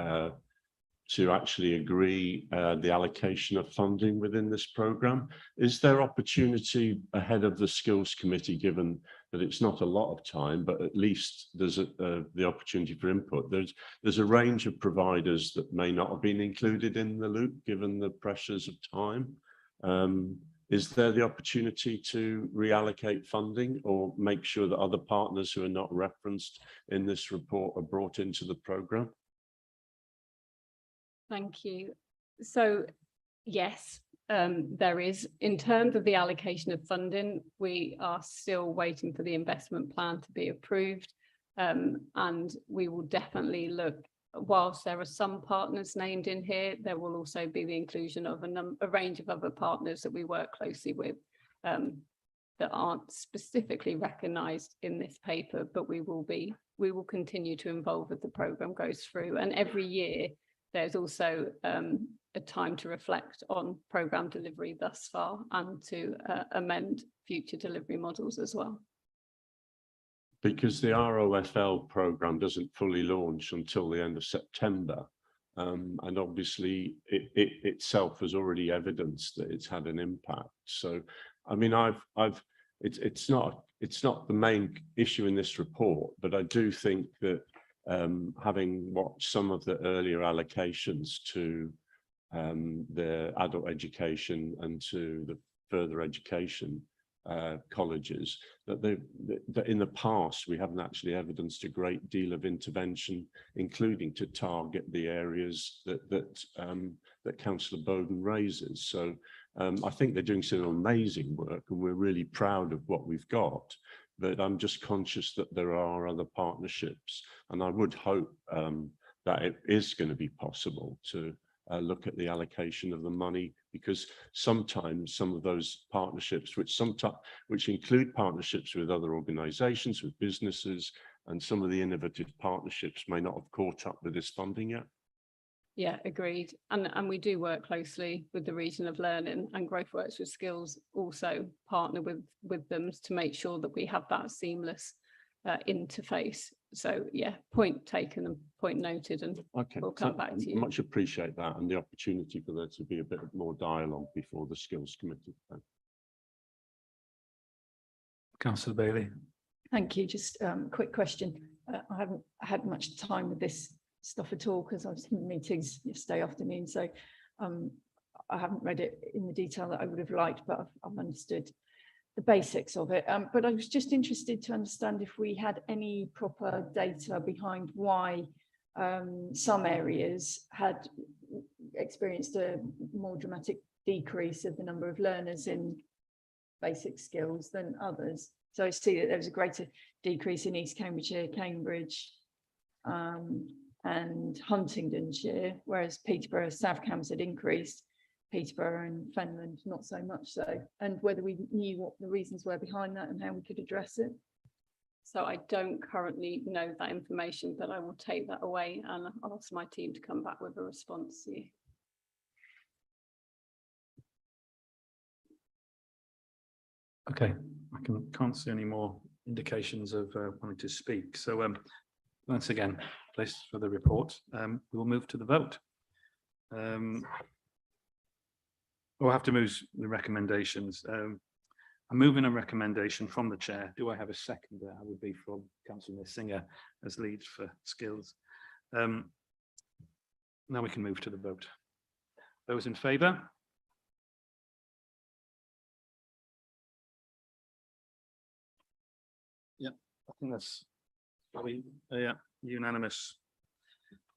F: actually agree the allocation of funding within this programme. Is there opportunity ahead of the Skills Committee, given that it's not a lot of time, but at least there's the opportunity for input? There's a range of providers that may not have been included in the loop, given the pressures of time. Is there the opportunity to reallocate funding or make sure that other partners who are not referenced in this report are brought into the programme?
L: Thank you. So yes, there is. In terms of the allocation of funding, we are still waiting for the investment plan to be approved. And we will definitely look, whilst there are some partners named in here, there will also be the inclusion of a range of other partners that we work closely with that aren't specifically recognised in this paper, but we will continue to involve as the programme goes through. And every year, there's also a time to reflect on programme delivery thus far and to amend future delivery models as well.
F: Because the ROFL programme doesn't fully launch until the end of September. And obviously it itself has already evidenced that it's had an impact. So, I mean, it's not the main issue in this report, but I do think that having watched some of the earlier allocations to the adult education and to the further education colleges, that in the past we haven't actually evidenced a great deal of intervention, including to target the areas that Councillor Bowden raises. So I think they're doing some amazing work and we're really proud of what we've got. But I'm just conscious that there are other partnerships, and I would hope that it is going to be possible to look at the allocation of the money, because sometimes some of those partnerships, which include partnerships with other organisations, with businesses, and some of the innovative partnerships may not have caught up with this funding yet.
L: Yeah, agreed. And we do work closely with the Region of Learning, and Growth Works with Skills also partner with them to make sure that we have that seamless interface. So yeah, point taken and point noted, and
F: okay,
L: we'll come back to you.
F: Much appreciate that and the opportunity for there to be a bit more dialogue before the Skills Committee.
A: Councillor Bailey.
G: Thank you. Just quick question. I haven't had much time with this stuff at all because I was in meetings yesterday afternoon, so I haven't read it in the detail that I would have liked, but I've understood the basics of it. But I was just interested to understand if we had any proper data behind why some areas had experienced a more dramatic decrease of the number of learners in basic skills than others. So I see that there was a greater decrease in East Cambridgeshire, Cambridge, and Huntingdonshire, whereas Peterborough, South Cambs had increased, Peterborough and Fenland not so much so, and whether we knew what the reasons were behind that and how we could address it.
L: So I don't currently know that information, but I will take that away and ask my team to come back with a response to you.
A: Okay, I can't see any more indications of wanting to speak. So once again, place for the report. We will move to the vote. We'll have to move the recommendations. I'm moving a recommendation from the chair. Do I have a second? I would be from Councillor Singer as lead for skills. Now we can move to the vote. Those in favour? Yeah, I think that's yeah, unanimous.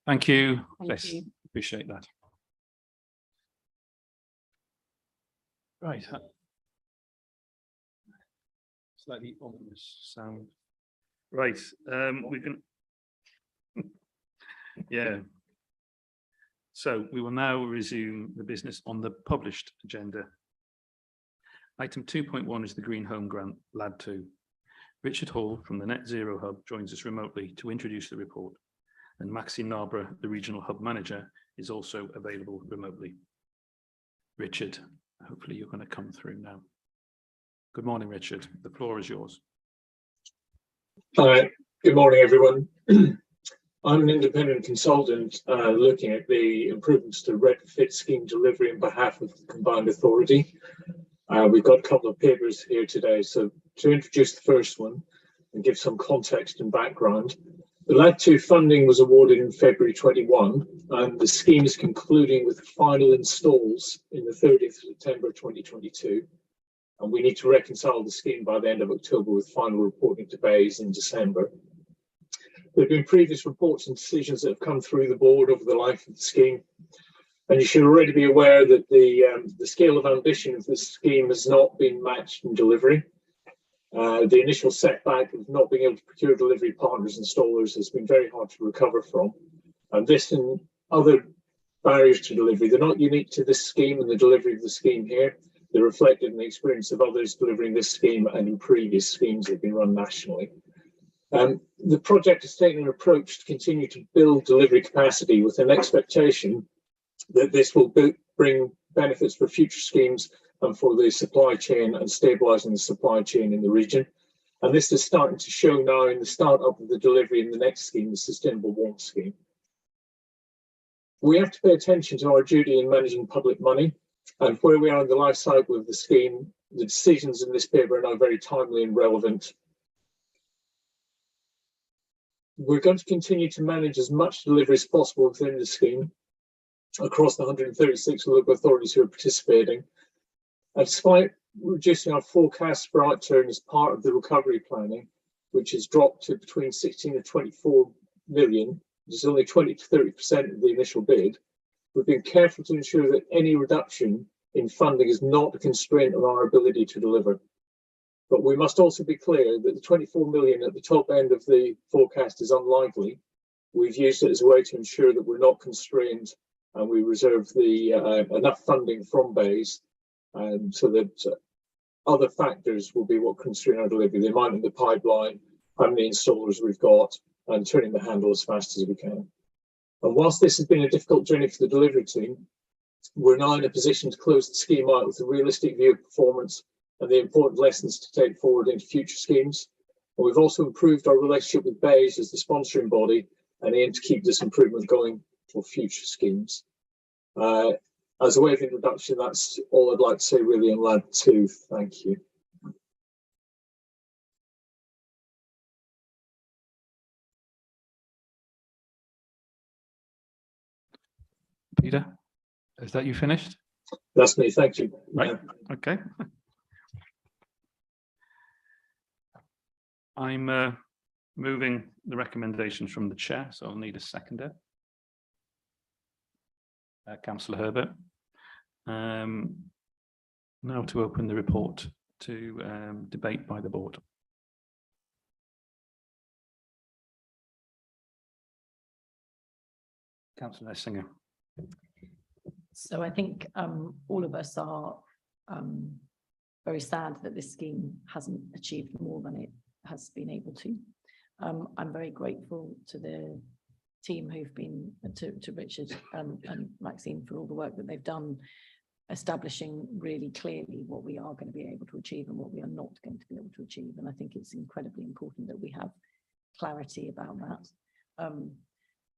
A: Thank you.
E: Thank you.
A: Appreciate that. Right. Slightly ominous sound. Right, we can. Yeah. So we will now resume the business on the published agenda. Item 2.1 is the Green Home Grant LAD 2. Richard Hall from the Net Zero Hub joins us remotely to introduce the report, and Maxine Narborough, the Regional Hub Manager, is also available remotely. Richard, hopefully you're going to come through now. Good morning, Richard. The floor is yours.
N: Hi, good morning, everyone. I'm an independent consultant looking at the improvements to retrofit scheme delivery on behalf of the Combined Authority. We've got a couple of papers here today. So to introduce the first one and give some context and background, the LAD 2 funding was awarded in February 21, and the scheme is concluding with final installs in the 30th of September 2022. And we need to reconcile the scheme by the end of October with final reporting to BEIS in December. There have been previous reports and decisions that have come through the board over the life of the scheme. And you should already be aware that the scale of ambition of this scheme has not been matched in delivery. The initial setback of not being able to procure delivery partners and installers has been very hard to recover from. And this and other barriers to delivery, they're not unique to this scheme and the delivery of the scheme here. They're reflected in the experience of others delivering this scheme and in previous schemes that have been run nationally. The project has taken an approach to continue to build delivery capacity with an expectation that this will bring benefits for future schemes and for the supply chain and stabilising the supply chain in the region. And this is starting to show now in the start-up of the delivery in the next scheme, the Sustainable Warmth Scheme. We have to pay attention to our duty in managing public money, and where we are in the life cycle of the scheme, the decisions in this paper are now very timely and relevant. We're going to continue to manage as much delivery as possible within the scheme across the 136 local authorities who are participating. And despite reducing our forecast for outturn as part of the recovery planning, which has dropped to between 16 and 24 million, which is only 20 to 30% of the initial bid, we've been careful to ensure that any reduction in funding is not a constraint on our ability to deliver. But we must also be clear that the 24 million at the top end of the forecast is unlikely. We've used it as a way to ensure that we're not constrained and we reserve the enough funding from BEIS so that other factors will be what constrain our delivery, the amount in the pipeline, how many installers we've got, and turning the handle as fast as we can. And whilst this has been a difficult journey for the delivery team, we're now in a position to close the scheme out with a realistic view of performance and the important lessons to take forward into future schemes. And we've also improved our relationship with BEIS as the sponsoring body and aim to keep this improvement going for future schemes. As a way of introduction, that's all I'd like to say really on LAD 2. Thank you.
A: Peter, is that you finished?
N: That's me, thank you.
A: Right, okay. I'm moving the recommendations from the chair, so I'll need a seconder. Councillor Herbert. Now to open the report to debate by the board. Councillor Singer.
B: So I think all of us are very sad that this scheme hasn't achieved more than it has been able to. I'm very grateful to the team who've been, to Richard and Maxine for all the work that they've done, establishing really clearly what we are going to be able to achieve and what we are not going to be able to achieve. And I think it's incredibly important that we have clarity about that.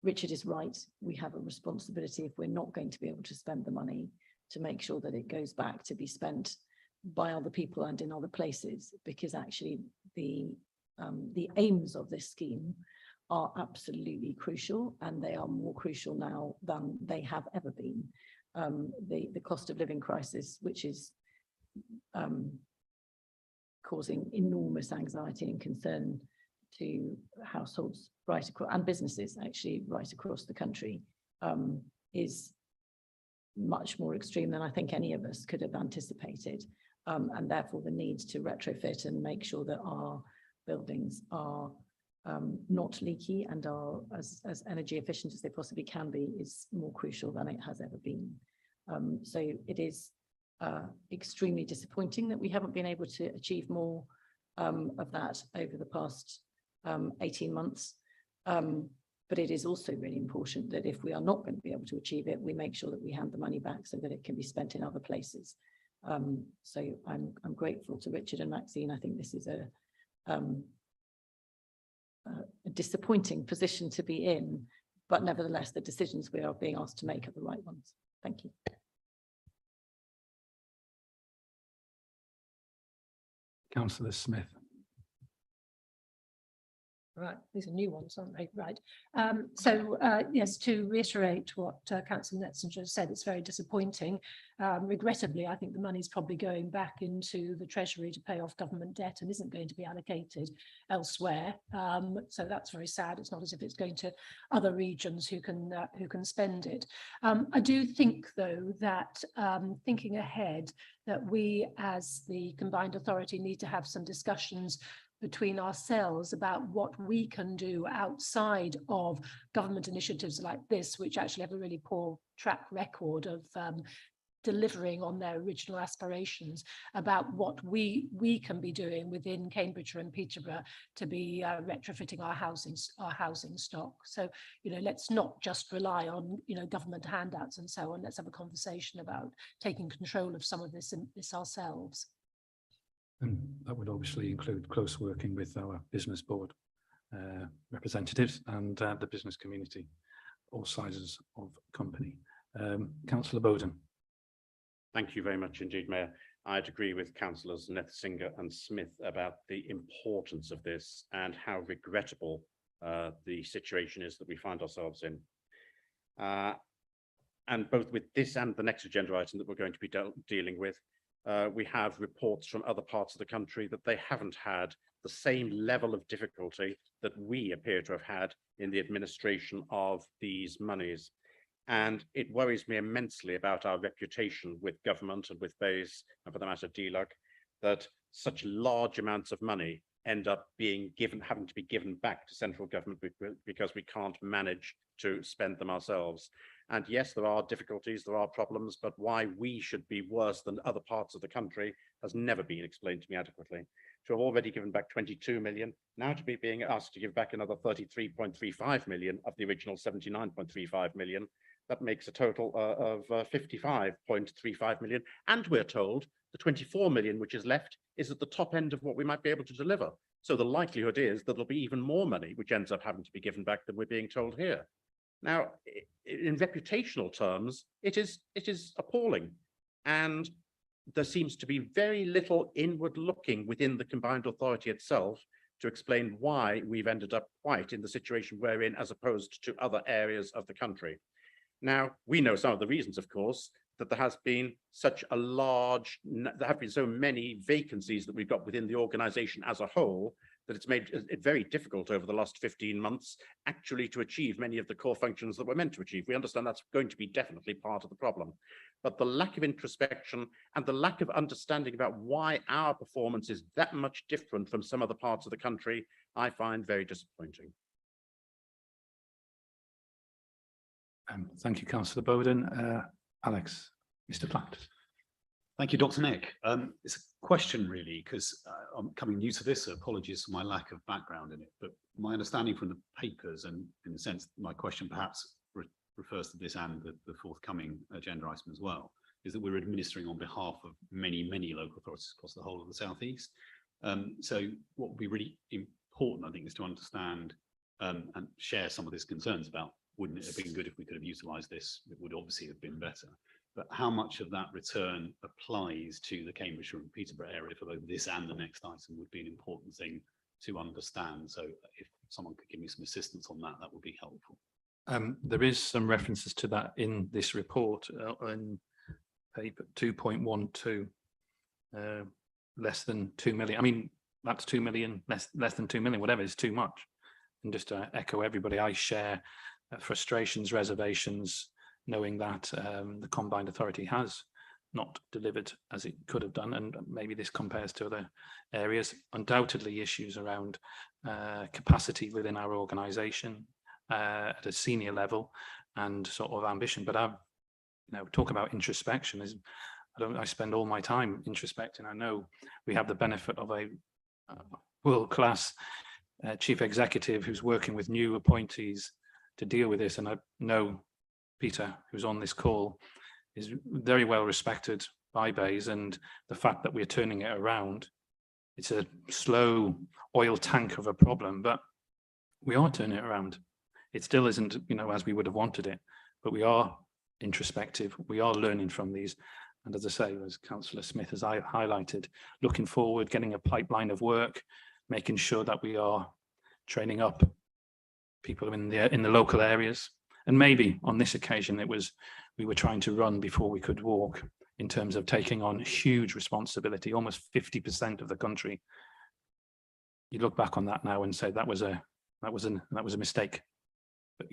B: Richard is right. We have a responsibility, if we're not going to be able to spend the money, to make sure that it goes back to be spent by other people and in other places, because actually the aims of this scheme are absolutely crucial, and they are more crucial now than they have ever been. The cost of living crisis, which is causing enormous anxiety and concern to households right across, and businesses actually right across the country, is much more extreme than I think any of us could have anticipated. And therefore the need to retrofit and make sure that our buildings are not leaky and are as energy efficient as they possibly can be is more crucial than it has ever been. So it is extremely disappointing that we haven't been able to achieve more of that over the past 18 months. But it is also really important that if we are not going to be able to achieve it, we make sure that we hand the money back so that it can be spent in other places. So I'm grateful to Richard and Maxine. I think this is a disappointing position to be in, but nevertheless, the decisions we are being asked to make are the right ones. Thank you.
A: Councillor Smith.
O: Right, these are new ones, aren't they? Right. Yes, to reiterate what Councillor Netzinger said, it's very disappointing. Regrettably, I think the money's probably going back into the Treasury to pay off government debt and isn't going to be allocated elsewhere. So that's very sad. It's not as if it's going to other regions who can spend it. I do think, though, that thinking ahead, that we as the combined authority need to have some discussions between ourselves about what we can do outside of government initiatives like this, which actually have a really poor track record of delivering on their original aspirations, about what we can be doing within Cambridgeshire and Peterborough to be retrofitting our housing stock. So, you know, let's not just rely on, you know, government handouts and so on. Let's have a conversation about taking control of some of this ourselves.
A: And that would obviously include close working with our business board representatives and the business community, all sizes of company. Councillor Bowden.
C: Thank you very much indeed, Mayor. I'd agree with Councillors Netzinger and Smith about the importance of this and how regrettable the situation is that we find ourselves in. And both with this and the next agenda item that we're going to be dealing with, we have reports from other parts of the country that they haven't had the same level of difficulty that we appear to have had in the administration of these monies. And it worries me immensely about our reputation with government and with BEIS, and for the matter DLUC, that such large amounts of money end up being having to be given back to central government because we can't manage to spend them ourselves. And yes, there are difficulties, there are problems, but why we should be worse than other parts of the country has never been explained to me adequately. To have already given back 22 million, now to be being asked to give back another 33.35 million of the original 79.35 million, that makes a total of 55.35 million. And we're told the 24 million which is left is at the top end of what we might be able to deliver. So the likelihood is that there'll be even more money which ends up having to be given back than we're being told here. Now, in reputational terms, it is appalling. And there seems to be very little inward looking within the combined authority itself to explain why we've ended up quite in the situation we're in as opposed to other areas of the country. Now, we know some of the reasons, of course, that there has been such a large, there have been so many vacancies that we've got within the organization as a whole, that it's made it very difficult over the last 15 months actually to achieve many of the core functions that we're meant to achieve. We understand that's going to be definitely part of the problem. But the lack of introspection and the lack of understanding about why our performance is that much different from some other parts of the country, I find very disappointing.
A: Thank you, Councillor Bowden. Alex, Mr. Platt.
M: Thank you, Dr. Nick. It's a question really, because I'm coming new to this, so apologies for my lack of background in it, but my understanding from the papers, and in a sense, my question perhaps refers to this and the forthcoming agenda item as well, is that we're administering on behalf of many, many local authorities across the whole of the South East. So what would be really important, I think, is to understand and share some of these concerns about, wouldn't it have been good if we could have utilised this? It would obviously have been better. but how much of that return applies to the Cambridgeshire and Peterborough area for both this and the next item would be an important thing to understand. So if someone could give me some assistance on that, that would be helpful.
A: There is some references to that in this report in paper 2.12, less than 2 million. I mean, that's 2 million, less than 2 million, whatever is too much. And just to echo everybody, I share frustrations, reservations, knowing that the Combined Authority has not delivered as it could have done, and maybe this compares to other areas. Undoubtedly issues around capacity within our organisation at a senior level and sort of ambition. But I talk about introspection. I spend all my time introspecting. I know we have the benefit of a world-class chief executive who's working with new appointees to deal with this, and I know Peter, who's on this call, is very well respected by BEIS, and the fact that we're turning it around, it's a slow oil tank of a problem, but we are turning it around. It still isn't, as we would have wanted it, but we are introspective. We are learning from these. And as I say, as Councillor Smith has highlighted, looking forward, getting a pipeline of work, making sure that we are training up people in the local areas. And maybe on this occasion, we were trying to run before we could walk in terms of taking on huge responsibility, almost 50% of the country. You look back on that now and say that was a mistake. But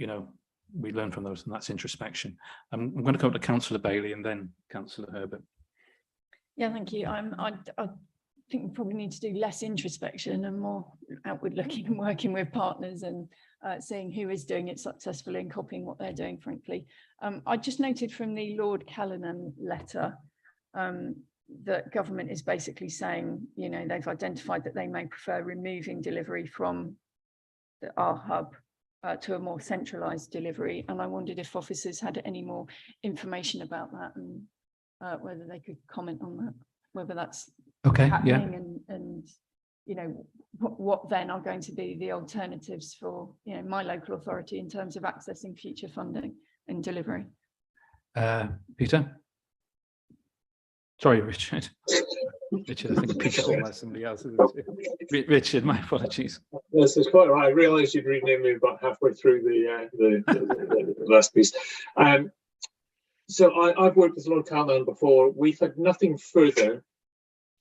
A: we learn from those, and that's introspection. I'm going to go to Councillor Bailey and then Councillor Herbert.
E: Yeah, thank you. I think we probably need to do less introspection and more outward looking and working with partners and seeing who is doing it successfully and copying what they're doing, frankly. I just noted from the Lord Callanan letter that government is basically saying, they've identified that they may prefer removing delivery from our hub to a more centralised delivery. And I wondered if officers had any more information about that and whether they could comment on that, whether that's happening and what then are going to be the alternatives for my local authority in terms of accessing future funding and delivery.
A: Peter? Sorry, Richard. Richard, I think Peter almost somebody else. Richard, my apologies.
N: This is quite right. I realised you'd renamed me about halfway through the last piece. So I've worked with Lord Callanan before. We've had nothing further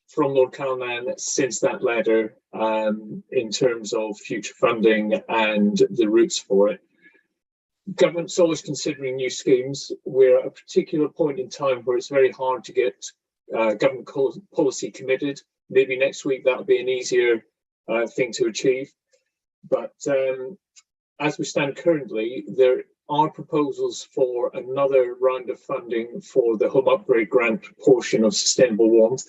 N: from Lord Callanan since that letter in terms of future funding and the routes for it. Government's always considering new schemes. We're at a particular point in time where it's very hard to get government policy committed. Maybe next week that'll be an easier thing to achieve. But as we stand currently, there are proposals for another round of funding for the home upgrade grant portion of sustainable warmth,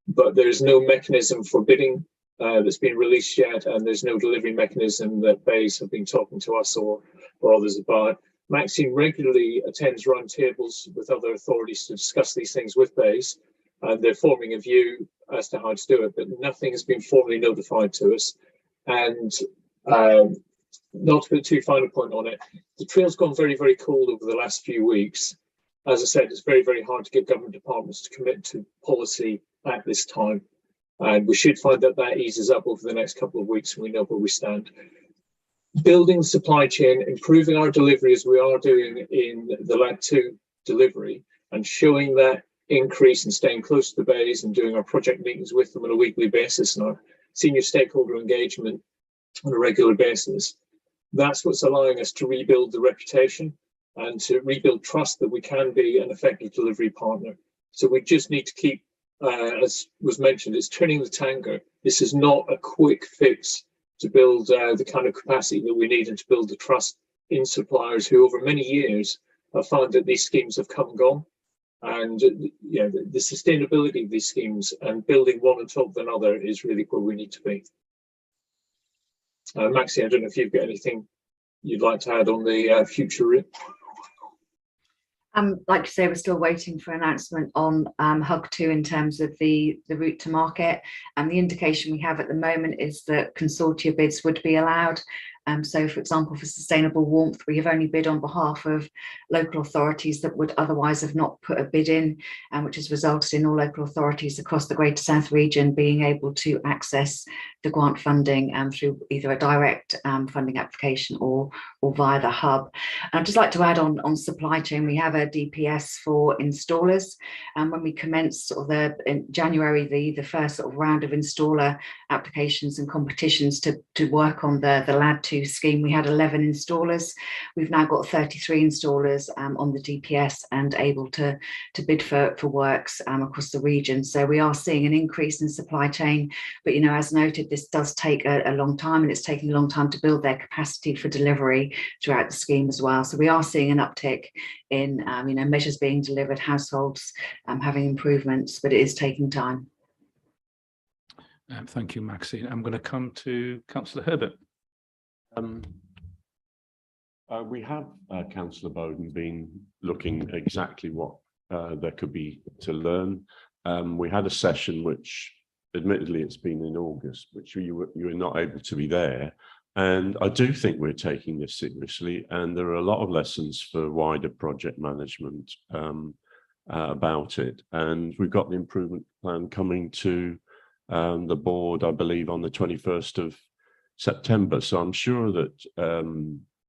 N: but there's no mechanism for bidding that's been released yet, and there's no delivery mechanism that BEIS have been talking to us or others about. Maxine regularly attends roundtables with other authorities to discuss these things with BEIS, and they're forming a view as to how to do it, but nothing has been formally notified to us. And not to put too fine a point on it, the trail's gone very, very cold over the last few weeks. As I said, it's very, very hard to get government departments to commit to policy at this time. And we should find that that eases up over the next couple of weeks and we know where we stand. Building the supply chain, improving our delivery as we are doing in the LAD 2 delivery, and showing that increase and staying close to the BEIS and doing our project meetings with them on a weekly basis and our senior stakeholder engagement on a regular basis. That's what's allowing us to rebuild the reputation and to rebuild trust that we can be an effective delivery partner. So we just need to keep, as was mentioned, it's turning the tanker. This is not a quick fix to build the kind of capacity that we need and to build the trust in suppliers who over many years have found that these schemes have come and gone. And the sustainability of these schemes and building one on top of another is really where we need to be. Maxine, I don't know if you've got anything you'd like to add on the future route.
P: Like you say, we're still waiting for an announcement on HUG 2 in terms of the route to market. And the indication we have at the moment is that consortia bids would be allowed. So, for example, for sustainable warmth, we have only bid on behalf of local authorities that would otherwise have not put a bid in, which has resulted in all local authorities across the Greater South region being able to access the grant funding through either a direct funding application or via the hub. And I'd just like to add on supply chain, we have a DPS for installers. And when we commenced in January, the first sort of round of installer applications and competitions to work on the LAD2 scheme, we had 11 installers. We've now got 33 installers on the DPS and able to bid for works across the region. So we are seeing an increase in supply chain, but as noted, this does take a long time, and it's taking a long time to build their capacity for delivery throughout the scheme as well. So we are seeing an uptick in measures being delivered, households having improvements, but it is taking time.
A: Thank you, Maxine. I'm going to come to Councillor Herbert.
F: We have, Councillor Bowden, been looking exactly what there could be to learn. We had a session which, admittedly, it's been in August, which you were not able to be there. And I do think we're taking this seriously, and there are a lot of lessons for wider project management about it. And we've got the improvement plan coming to the board, I believe, on the 21st of September. So I'm sure that,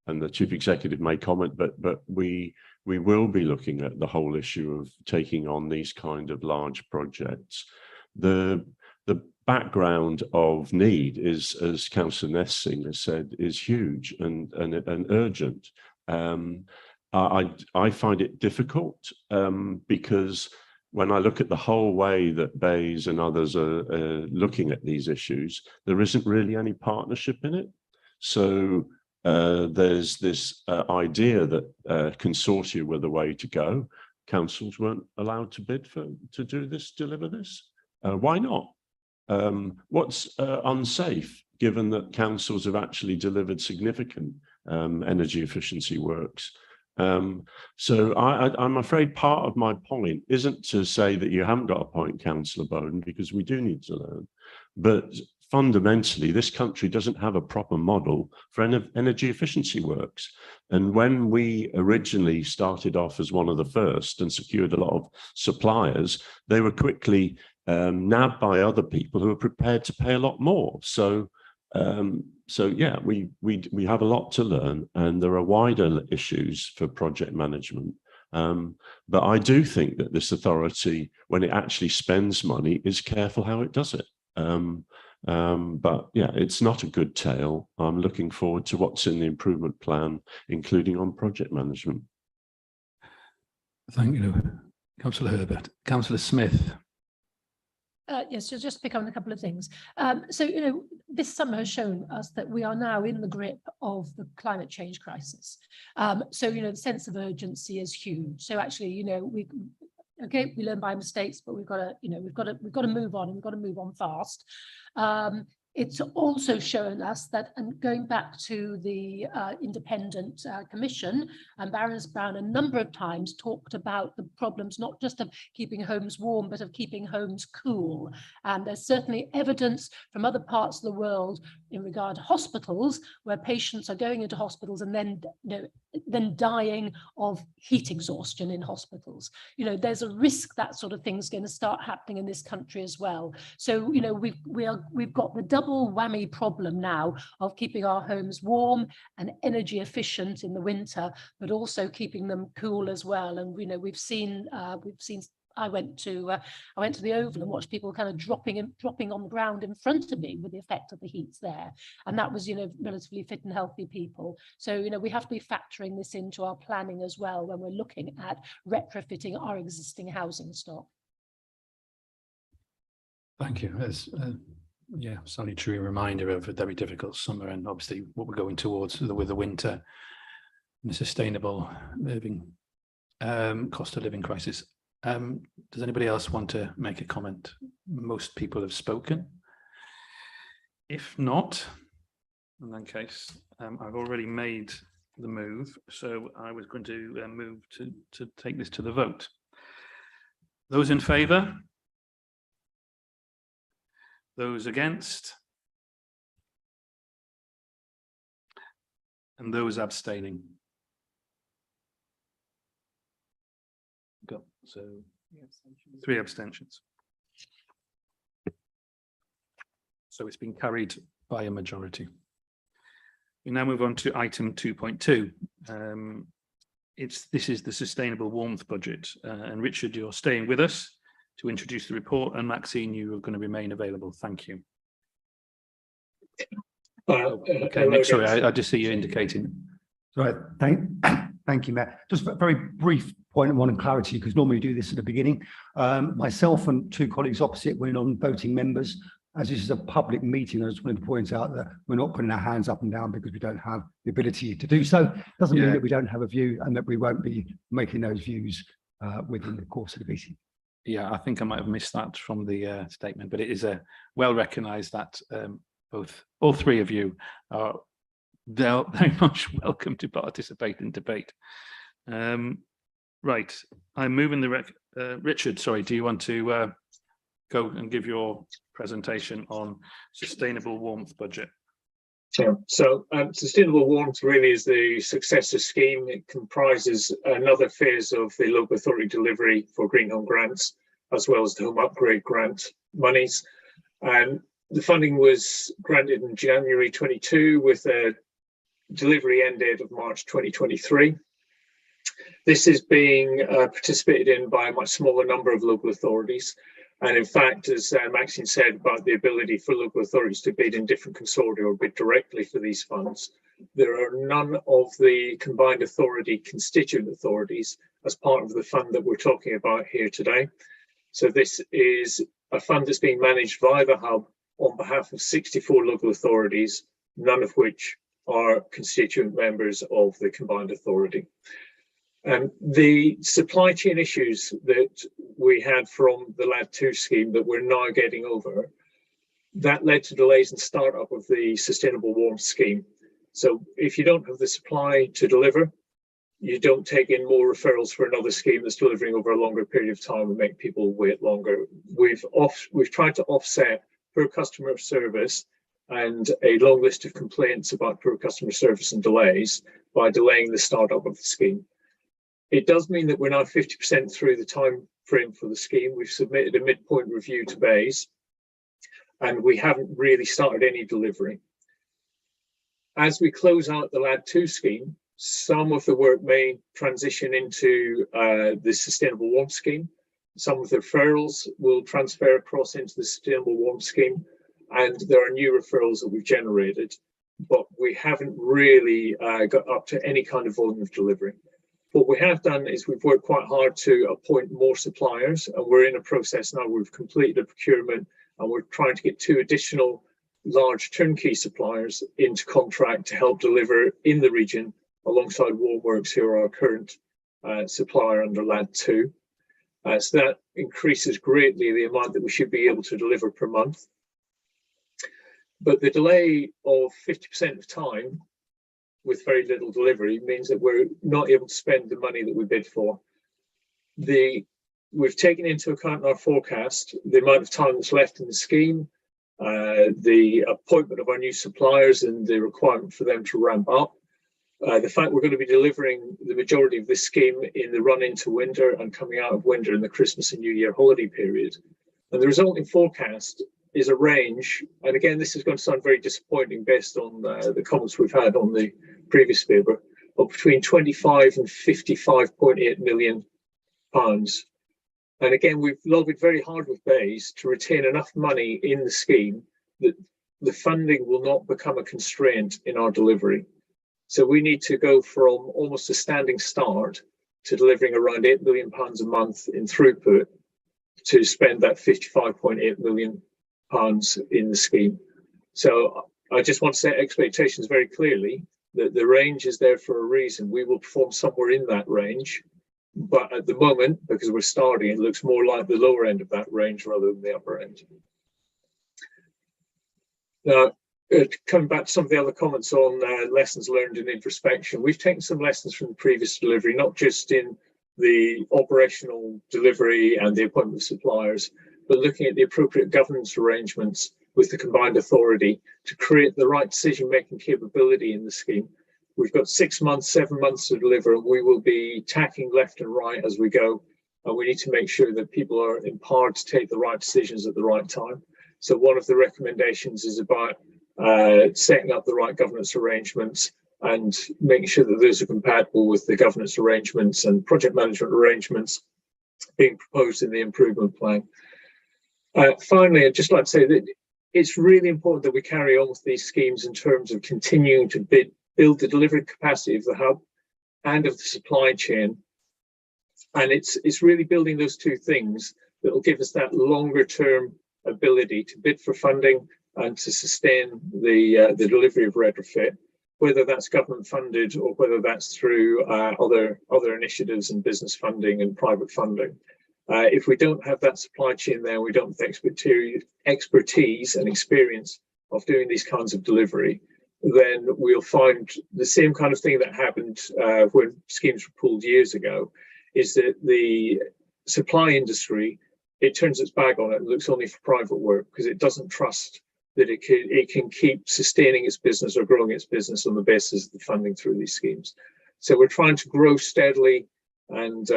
F: and the Chief Executive may comment, but we will be looking at the whole issue of taking on these kind of large projects. The background of need is, as Councillor Nessing has said, is huge and urgent. I find it difficult because when I look at the whole way that BEIS and others are looking at these issues, there isn't really any partnership in it. So there's this idea that consortia were the way to go. Councils weren't allowed to bid to deliver this. Why not? What's unsafe, given that councils have actually delivered significant energy efficiency works? So I'm afraid part of my point isn't to say that you haven't got a point, Councillor Bowden, because we do need to learn. But fundamentally, this country doesn't have a proper model for energy efficiency works. And when we originally started off as one of the first and secured a lot of suppliers, they were quickly nabbed by other people who are prepared to pay a lot more. So yeah, we have a lot to learn, and there are wider issues for project management. But I do think that this authority, when it actually spends money, is careful how it does it. But yeah, it's not a good tale. I'm looking forward to what's in the improvement plan, including on project management.
A: Thank you, Councillor Herbert. Councillor Smith.
O: Yes, so just pick on a couple of things. So, this summer has shown us that we are now in the grip of the climate change crisis. So, the sense of urgency is huge. So actually, we learn by mistakes, but we've got to move on, and we've got to move on fast. It's also shown us that, and going back to the independent commission, and Baroness Brown a number of times talked about the problems not just of keeping homes warm, but of keeping homes cool. And there's certainly evidence from other parts of the world in regard to hospitals, where patients are going into hospitals and then dying of heat exhaustion in hospitals. There's a risk that sort of thing's going to start happening in this country as well. So, we've got the double whammy problem now of keeping our homes warm and energy efficient in the winter, but also keeping them cool as well. And we've seen I went to the Oval and watched people kind of dropping on the ground in front of me with the effect of the heat there, and that was relatively fit and healthy people. So we have to be factoring this into our planning as well when we're looking at retrofitting our existing housing stock.
A: Thank you. As yeah, salutary reminder of a very difficult summer, and obviously what we're going towards with the winter and the sustainable living cost of living crisis. Does anybody else want to make a comment? Most people have spoken. If not, in that case, I've already made the move, so I was going to move to take this to the vote. Those in favour? Those against? And those abstaining? Got, so 3 abstentions. So it's been carried by a majority. We now move on to item 2.2. This is the sustainable warmth budget, and Richard, you're staying with us to introduce the report, and Maxine, you are going to remain available. Thank you. Okay, Nick, sorry, I just see you indicating.
Q: Right, thank you, Matt. Just a very brief point of one clarity, because normally we do this at the beginning. Myself and 2 colleagues opposite were on voting members. As this is a public meeting, I just wanted to point out that we're not putting our hands up and down because we don't have the ability to do so. Doesn't mean that we don't have a view and that we won't be making those views within the course of the meeting.
A: Yeah, I think I might have missed that from the statement, but it is well recognised that all 3 of you are very much welcome to participate in debate. Right, I'm moving the Richard, sorry, do you want to go and give your presentation on sustainable warmth budget?
N: Sure. So sustainable warmth really is the successor scheme. It comprises another phase of the local authority delivery for green home grants, as well as the home upgrade grant monies. And the funding was granted in January 22 with a delivery end date of March 2023. This is being participated in by a much smaller number of local authorities. And in fact, as Maxine said about the ability for local authorities to bid in different consortia or bid directly for these funds, there are none of the combined authority constituent authorities as part of the fund that we're talking about here today. So this is a fund that's being managed via the hub on behalf of 64 local authorities, none of which are constituent members of the combined authority. The supply chain issues that we had from the LAD2 scheme that we're now getting over, that led to delays in startup of the sustainable warmth scheme. So if you don't have the supply to deliver, you don't take in more referrals for another scheme that's delivering over a longer period of time and make people wait longer. We've tried to offset poor customer service and a long list of complaints about poor customer service and delays by delaying the startup of the scheme. It does mean that we're now 50% through the time frame for the scheme. We've submitted a midpoint review to BEIS, and we haven't really started any delivery. As we close out the LAD2 scheme, some of the work may transition into the sustainable warmth scheme. Some of the referrals will transfer across into the sustainable warmth scheme, and there are new referrals that we've generated, but we haven't really got up to any kind of volume of delivery. What we have done is we've worked quite hard to appoint more suppliers, and we're in a process now. We've completed a procurement, and we're trying to get 2 additional large turnkey suppliers into contract to help deliver in the region alongside Warmworks, who are our current supplier under LAD2. So that increases greatly the amount that we should be able to deliver per month. But the delay of 50% of time with very little delivery means that we're not able to spend the money that we bid for. We've taken into account in our forecast the amount of time that's left in the scheme, the appointment of our new suppliers and the requirement for them to ramp up. The fact we're going to be delivering the majority of this scheme in the run into winter and coming out of winter in the Christmas and New Year holiday period. And the resulting forecast is a range, and again, this is going to sound very disappointing based on the comments we've had on the previous paper, of between 25 and 55.8 million pounds. And again, we've lobbied very hard with BEIS to retain enough money in the scheme that the funding will not become a constraint in our delivery. So we need to go from almost a standing start to delivering around £8 million a month in throughput to spend that £55.8 million in the scheme. So I just want to set expectations very clearly that the range is there for a reason. We will perform somewhere in that range, but at the moment, because we're starting, it looks more like the lower end of that range rather than the upper end. Now, coming back to some of the other comments on lessons learned in introspection, we've taken some lessons from the previous delivery, not just in the operational delivery and the appointment of suppliers, but looking at the appropriate governance arrangements with the combined authority to create the right decision-making capability in the scheme. We've got 6 months, 7 months to deliver, and we will be tacking left and right as we go. And we need to make sure that people are empowered to take the right decisions at the right time. So one of the recommendations is about setting up the right governance arrangements and making sure that those are compatible with the governance arrangements and project management arrangements being proposed in the improvement plan. Finally, I'd just like to say that it's really important that we carry on with these schemes in terms of continuing to build the delivery capacity of the hub and of the supply chain. And it's really building those two things that will give us that longer term ability to bid for funding and to sustain the delivery of retrofit, whether that's government funded or whether that's through other initiatives and business funding and private funding. If we don't have that supply chain there, we don't have the expertise and experience of doing these kinds of delivery, then we'll find the same kind of thing that happened when schemes were pulled years ago, is that the supply industry, it turns its back on it and looks only for private work because it doesn't trust that it can keep sustaining its business or growing its business on the basis of the funding through these schemes. So we're trying to grow steadily and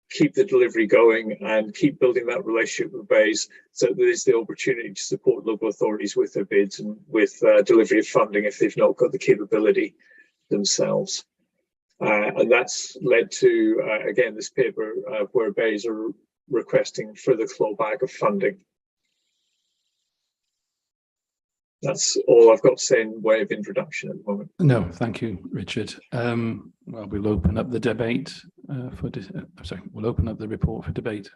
N: keep the delivery going and keep building that relationship with BEIS, so there's the opportunity to support local authorities with their bids and with delivery of funding if they've not got the capability themselves. And that's led to, again, this paper where BEIS are requesting further clawback of funding. That's all I've got to say in way of introduction at the moment.
A: No, thank you, Richard. Well, we'll open up the debate we'll open up the report for debate.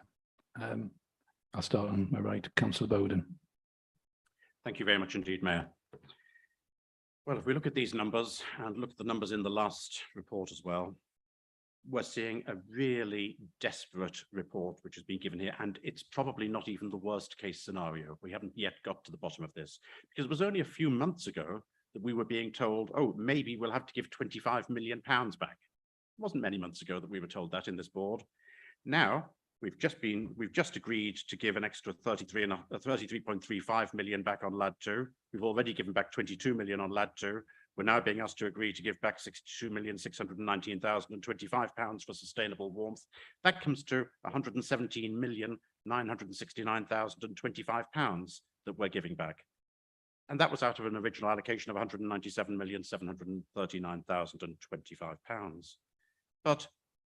A: I'll start on my right, Councillor Bowden.
C: Thank you very much indeed, Mayor. Well, if we look at these numbers and look at the numbers in the last report as well, we're seeing a really desperate report which has been given here, and it's probably not even the worst case scenario. We haven't yet got to the bottom of this, because it was only a few months ago that we were being told, oh, maybe we'll have to give £25 million back. It wasn't many months ago that we were told that in this board. Now we've just agreed to give an extra 33.35 million back on LAD 2. We've already given back 22 million on LAD 2. We're now being asked to agree to give back £62,619,025 for sustainable warmth. That comes to £117,969,025 that we're giving back. And that was out of an original allocation of £197,739,025. But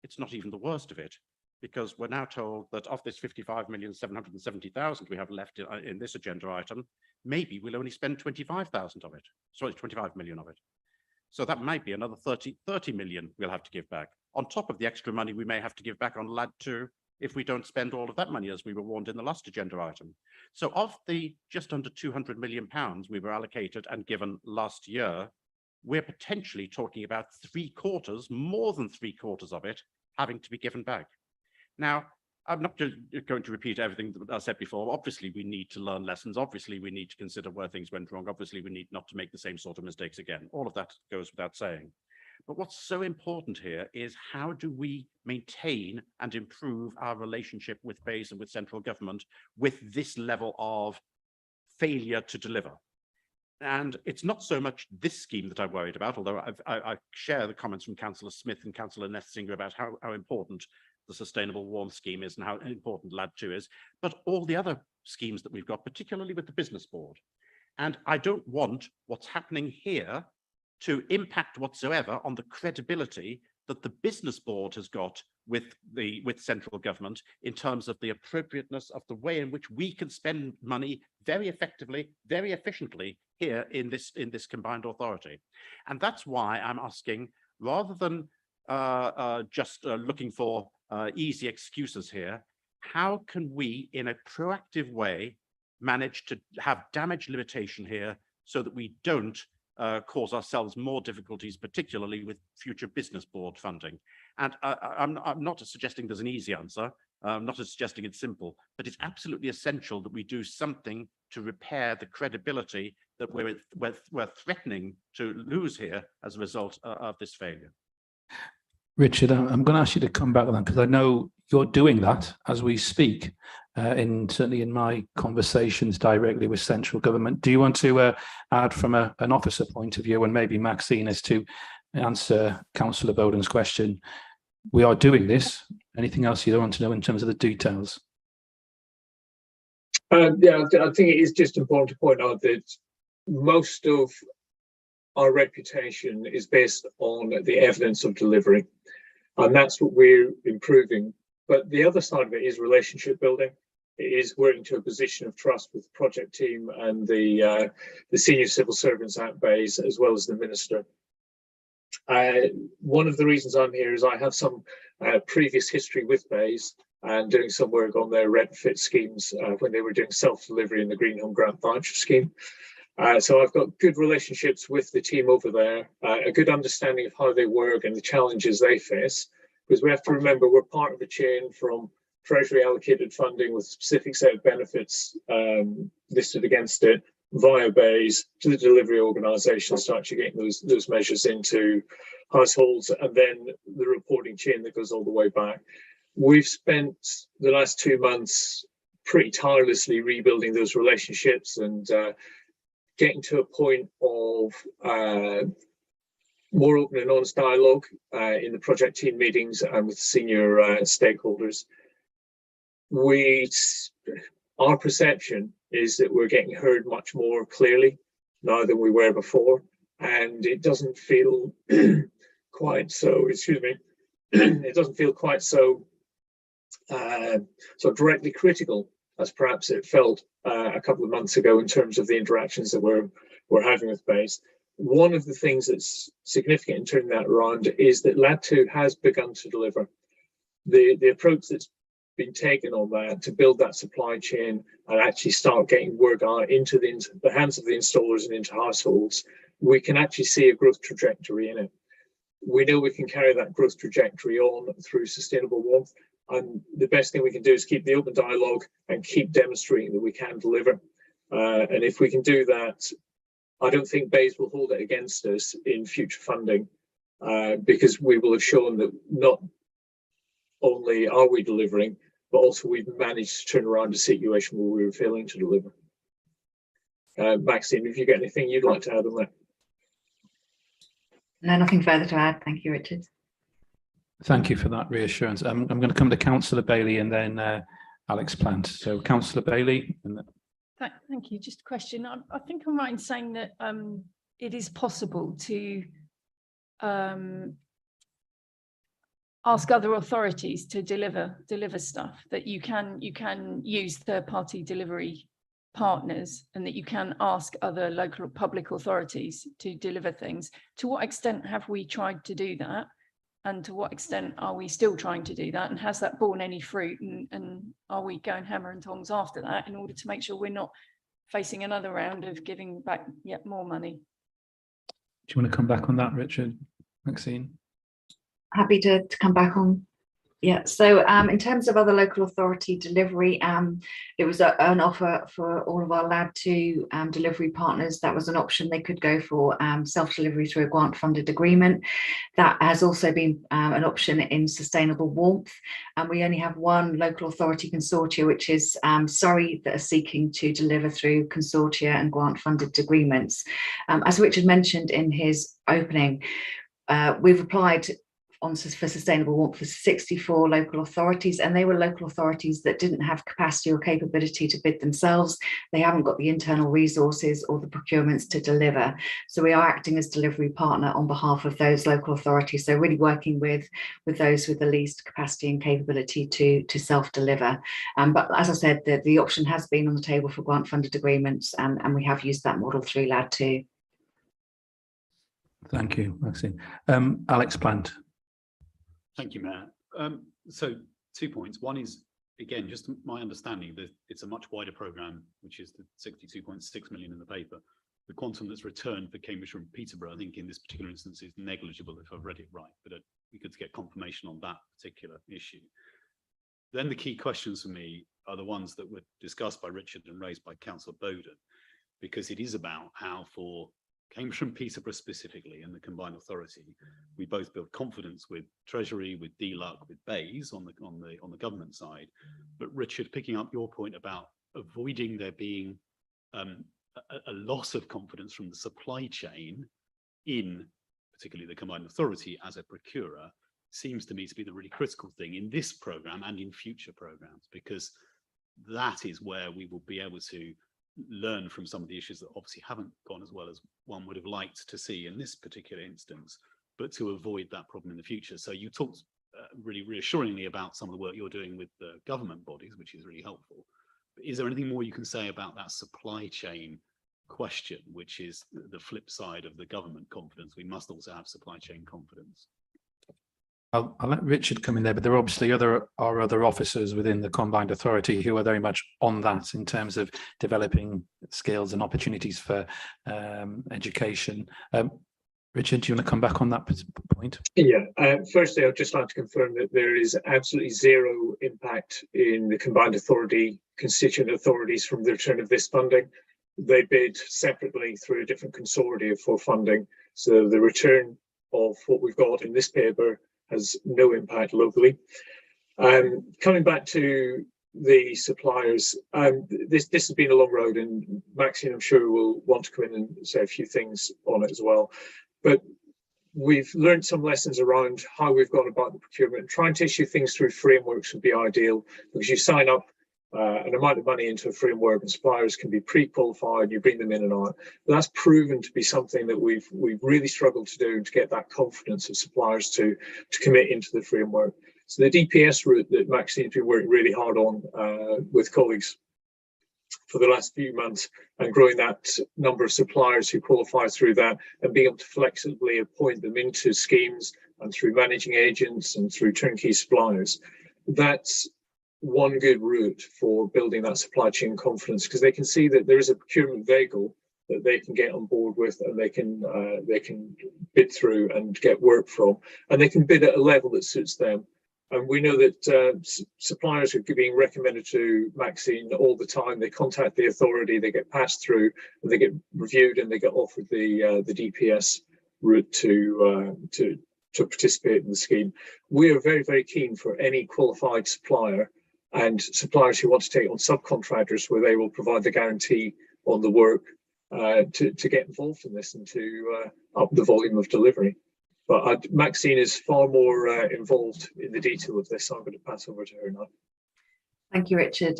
C: it's not even the worst of it, because we're now told that of this £55,770,000 we have left in this agenda item, maybe we'll only spend 25,000 of it. Sorry, 25 million of it. So that might be another 30 million we'll have to give back, on top of the extra money we may have to give back on LAD 2 if we don't spend all of that money, as we were warned in the last agenda item. So of the just under £200 million we were allocated and given last year, we're potentially talking about more than three quarters of it having to be given back. Now, I'm not just going to repeat everything that I said before. Obviously, we need to learn lessons. Obviously, we need to consider where things went wrong. Obviously, we need not to make the same sort of mistakes again. All of that goes without saying. But what's so important here is, how do we maintain and improve our relationship with BEIS and with central government with this level of failure to deliver? And it's not so much this scheme that I'm worried about, although I share the comments from Councillor Smith and Councillor Nethsinger about how important the sustainable warmth scheme is and how important LAD 2 is, but all the other schemes that we've got, particularly with the business board. And I don't want what's happening here to impact whatsoever on the credibility that the business board has got with central government in terms of the appropriateness of the way in which we can spend money very effectively, very efficiently here in this combined authority. And that's why I'm asking, rather than just looking for easy excuses here, how can we, in a proactive way, manage to have damage limitation here so that we don't cause ourselves more difficulties, particularly with future business board funding? And I'm not suggesting there's an easy answer. I'm not suggesting it's simple, but it's absolutely essential that we do something to repair the credibility that we're threatening to lose here as a result of this failure.
A: Richard, I'm going to ask you to come back on that, because I know you're doing that as we speak. certainly in my conversations directly with central government. Do you want to add from an officer point of view, and maybe Maxine, as to answer Councillor Bowden's question? We are doing this. Anything else you want to know in terms of the details?
N: Yeah, I think it is just important to point out that most of our reputation is based on the evidence of delivery, and that's what we're improving. But the other side of it is relationship building. It is working to a position of trust with the project team and the senior civil servants at BEIS, as well as the minister. One of the reasons I'm here is I have some previous history with BEIS and doing some work on their retrofit schemes when they were doing self-delivery in the Green Home Grant Voucher scheme. So I've got good relationships with the team over there, a good understanding of how they work and the challenges they face, because we have to remember we're part of a chain from Treasury allocated funding with a specific set of benefits listed against it via BEIS to the delivery organisations to actually getting those measures into households, and then the reporting chain that goes all the way back. We've spent the last 2 months pretty tirelessly rebuilding those relationships and getting to a point of more open and honest dialogue in the project team meetings and with senior stakeholders. Our perception is that we're getting heard much more clearly now than we were before, and it doesn't feel quite so, it doesn't feel quite so directly critical as perhaps it felt a couple of months ago in terms of the interactions that we're having with BEIS. One of the things that's significant in turning that around is that LAD2 has begun to deliver. The approach that's been taken on that to build that supply chain and actually start getting work out into the hands of the installers and into households, we can actually see a growth trajectory in it. We know we can carry that growth trajectory on through sustainable warmth, and the best thing we can do is keep the open dialogue and keep demonstrating that we can deliver. And if we can do that, I don't think BEIS will hold it against us in future funding, because we will have shown that not only are we delivering, but also we've managed to turn around a situation where we were failing to deliver. Maxine, if you get anything you'd like to add on that?
P: No, nothing further to add. Thank you, Richard.
A: Thank you for that reassurance. I'm going to come to Councillor Bailey and then Alex Plant. So Councillor Bailey. And
E: Thank you. Just a question. I think I'm right in saying that it is possible to ask other authorities to deliver stuff, that you can use third-party delivery partners, and that you can ask other local public authorities to deliver things. To what extent have we tried to do that? And to what extent are we still trying to do that? And has that borne any fruit? And are we going hammer and tongs after that in order to make sure we're not facing another round of giving back yet more money?
A: do you want to come back on that, Richard? Maxine?
P: Happy to come back on. Yeah, so in terms of other local authority delivery, it was an offer for all of our LAD2 delivery partners. That was an option they could go for, self-delivery through a grant funded agreement. That has also been an option in sustainable warmth. And we only have one local authority consortia, which is Surrey, that are seeking to deliver through consortia and grant funded agreements. As Richard mentioned in his opening, we've applied for sustainable warmth for 64 local authorities, and they were local authorities that didn't have capacity or capability to bid themselves. They haven't got the internal resources or the procurements to deliver. So we are acting as delivery partner on behalf of those local authorities. So really working with those with the least capacity and capability to self-deliver. But as I said, the option has been on the table for grant funded agreements, and we have used that model through LAD2.
A: Thank you, Maxine. Alex Plant.
M: Thank you, Mayor. So 2 points. One is, again, just my understanding that it's a much wider programme, which is the 62.6 million in the paper. The quantum that's returned for Cambridgeshire and Peterborough, I think in this particular instance is negligible, if I've read it right, but we could get confirmation on that particular issue. Then the key questions for me are the ones that were discussed by Richard and raised by Councillor Bowden, because it is about how for came from Peterborough specifically and the combined authority, we both built confidence with Treasury, with DLUC, with Bays on the government side. But Richard, picking up your point about avoiding there being a loss of confidence from the supply chain in particularly the combined authority as a procurer, seems to me to be the really critical thing in this program and in future programs, because that is where we will be able to learn from some of the issues that obviously haven't gone as well as one would have liked to see in this particular instance, but to avoid that problem in the future. So you talked really reassuringly about some of the work you're doing with the government bodies, which is really helpful. But is there anything more you can say about that supply chain question, which is the flip side of the government confidence? We must also have supply chain confidence.
A: I'll let Richard come in there, but there are obviously other officers within the combined authority who are very much on that in terms of developing skills and opportunities for education. Richard, do you want to come back on that point?
N: Yeah, firstly, I'd just like to confirm that there is absolutely zero impact in the combined authority constituent authorities from the return of this funding. They bid separately through a different consortia for funding. So the return of what we've got in this paper has no impact locally. Coming back to the suppliers, this has been a long road, and Maxine, I'm sure, will want to come in and say a few things on it as well. But we've learned some lessons around how we've gone about the procurement. Trying to issue things through frameworks would be ideal, because you sign up an amount of money into a framework and suppliers can be pre-qualified, you bring them in and out. But that's proven to be something that we've really struggled to do, to get that confidence of suppliers to commit into the framework. So the DPS route that Maxine's been working really hard on with colleagues for the last few months, and growing that number of suppliers who qualify through that, and being able to flexibly appoint them into schemes and through managing agents and through turnkey suppliers. That's one good route for building that supply chain confidence, because they can see that there is a procurement vehicle that they can get on board with, and they can bid through and get work from, and they can bid at a level that suits them. And we know that suppliers are being recommended to Maxine all the time. They contact the authority, they get passed through, and they get reviewed, and they get offered the DPS route to participate in the scheme. We are very, very keen for any qualified supplier and suppliers who want to take on subcontractors where they will provide the guarantee on the work to get involved in this and to up the volume of delivery. But Maxine is far more involved in the detail of this, so I'm going to pass over to her now.
P: Thank you, Richard.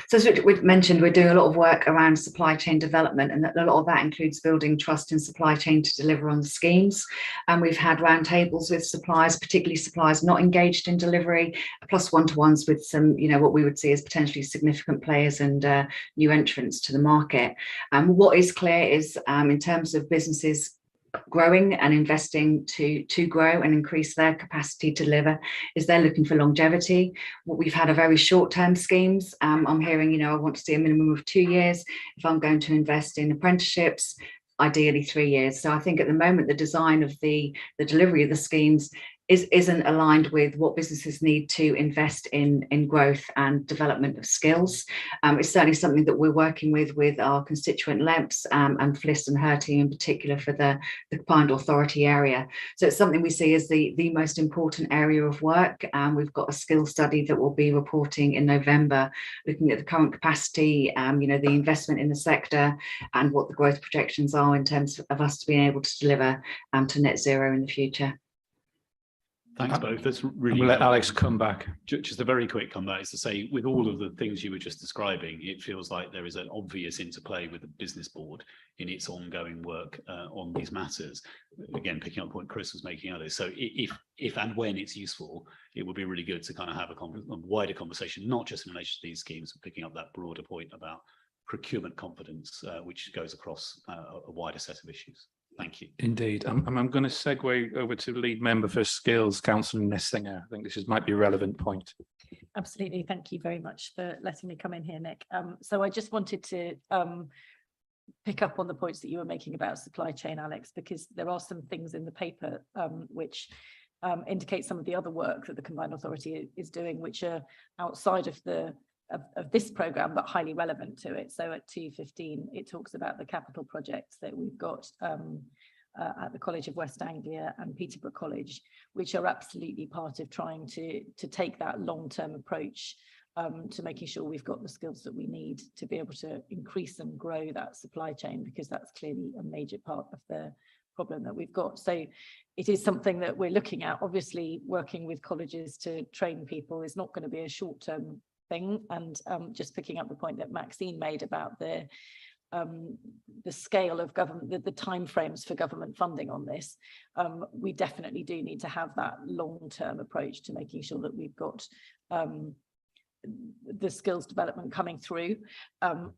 P: So as we mentioned, we're doing a lot of work around supply chain development, and a lot of that includes building trust in supply chain to deliver on the schemes. And we've had roundtables with suppliers, particularly suppliers not engaged in delivery, plus one-to-ones with some, what we would see as potentially significant players and new entrants to the market. What is clear is in terms of businesses growing and investing to grow and increase their capacity to deliver, is they're looking for longevity. What we've had are very short-term schemes. I'm hearing, I want to see a minimum of 2 years. If I'm going to invest in apprenticeships, ideally 3 years. So I think at the moment, the design of the delivery of the schemes isn't aligned with what businesses need to invest in growth and development of skills. It's certainly something that we're working with our constituent LEPs and Fliss and her team in particular for the combined authority area. So it's something we see as the most important area of work. We've got a skill study that we'll be reporting in November, looking at the current capacity, the investment in the sector, and what the growth projections are in terms of us being able to deliver to net zero in the future.
M: Thanks both. That's really.
A: We'll let Alex come back.
M: Just a very quick comeback is to say, with all of the things you were just describing, it feels like there is an obvious interplay with the business board in its ongoing work on these matters. Again, picking up the point Chris was making earlier. So if and when it's useful, it would be really good to kind of have a wider conversation, not just in relation to these schemes, but picking up that broader point about procurement confidence, which goes across a wider set of issues. Thank you.
A: Indeed. I'm going to segue over to lead member for skills, Councillor Nessinger. I think this might be a relevant point.
B: Absolutely. Thank you very much for letting me come in here, Nick. So I just wanted to pick up on the points that you were making about supply chain, Alex, because there are some things in the paper which indicate some of the other work that the combined authority is doing, which are outside of the of this programme, but highly relevant to it. So at 2:15, it talks about the capital projects that we've got at the College of West Anglia and Peterborough College, which are absolutely part of trying to take that long-term approach to making sure we've got the skills that we need to be able to increase and grow that supply chain, because that's clearly a major part of the problem that we've got. So it is something that we're looking at. Obviously, working with colleges to train people is not going to be a short-term thing. And just picking up the point that Maxine made about the scale of government, the timeframes for government funding on this, we definitely do need to have that long-term approach to making sure that we've got the skills development coming through.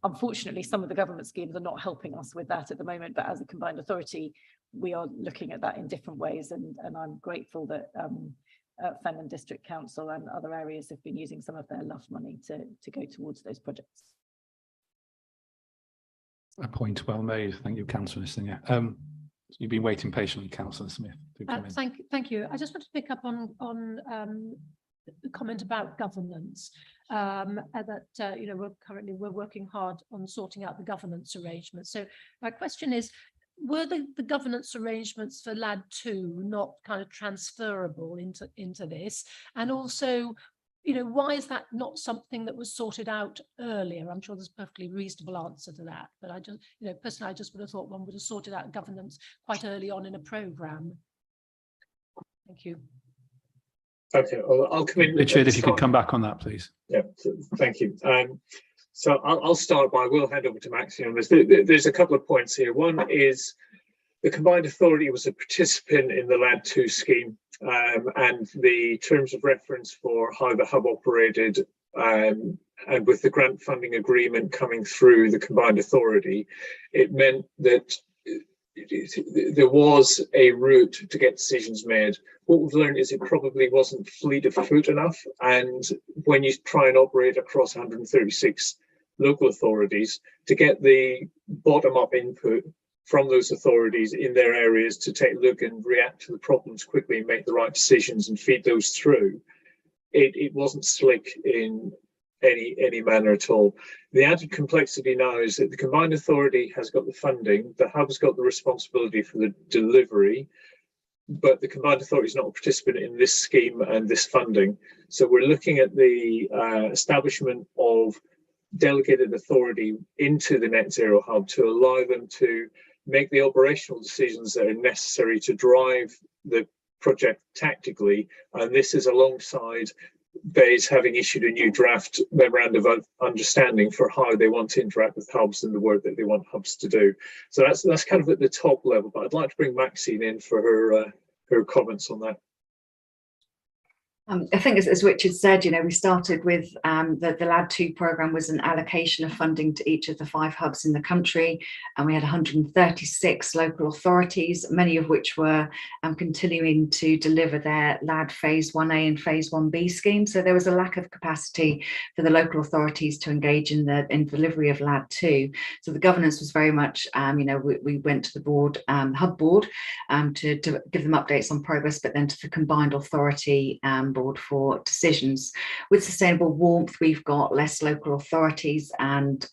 B: Unfortunately, some of the government schemes are not helping us with that at the moment, but as a combined authority, we are looking at that in different ways, and I'm grateful that Fenland District Council and other areas have been using some of their LUF money to go towards those projects.
A: A point well made. Thank you, Councillor Singer. You've been waiting patiently, Councillor Smith.
O: Thank you. I just want to pick up on the comment about governance, that you know, we're working hard on sorting out the governance arrangements. So my question is, were the governance arrangements for LAD 2 not kind of transferable into this? And also, you know, why is that not something that was sorted out earlier? I'm sure there's a perfectly reasonable answer to that, but I just, you know, personally, I just would have thought one would have sorted out governance quite early on in a programme. Thank you.
N: Okay, well, I'll come in.
A: Richard, if you could come back on that, please.
N: Yeah, thank you. So I'll start by, we'll hand over to Maxine on this. There's a couple of points here. One is the combined authority was a participant in the LAD 2 scheme, and the terms of reference for how the hub operated, and with the grant funding agreement coming through the combined authority, it meant that there was a route to get decisions made. What we've learned is it probably wasn't fleet of foot enough, and when you try and operate across 136 local authorities, to get the bottom-up input from those authorities in their areas to take a look and react to the problems quickly and make the right decisions and feed those through, it wasn't slick in any manner at all. The added complexity now is that the combined authority has got the funding, the hub's got the responsibility for the delivery, but the combined authority is not a participant in this scheme and this funding. So we're looking at the establishment of delegated authority into the Net Zero Hub to allow them to make the operational decisions that are necessary to drive the project tactically. And this is alongside BEIS having issued a new draft memorandum of understanding for how they want to interact with hubs and the work that they want hubs to do. So that's kind of at the top level, but I'd like to bring Maxine in for her comments on that.
P: I think as Richard said, you know, we started with the LAD 2 programme was an allocation of funding to each of the 5 hubs in the country, and we had 136 local authorities, many of which were continuing to deliver their LAD Phase 1A and Phase 1B schemes. So there was a lack of capacity for the local authorities to engage in the delivery of LAD 2. So the governance was very much, you know, we went to the board, hub board, to give them updates on progress, but then to the combined authority board for decisions. With sustainable warmth, we've got less local authorities, and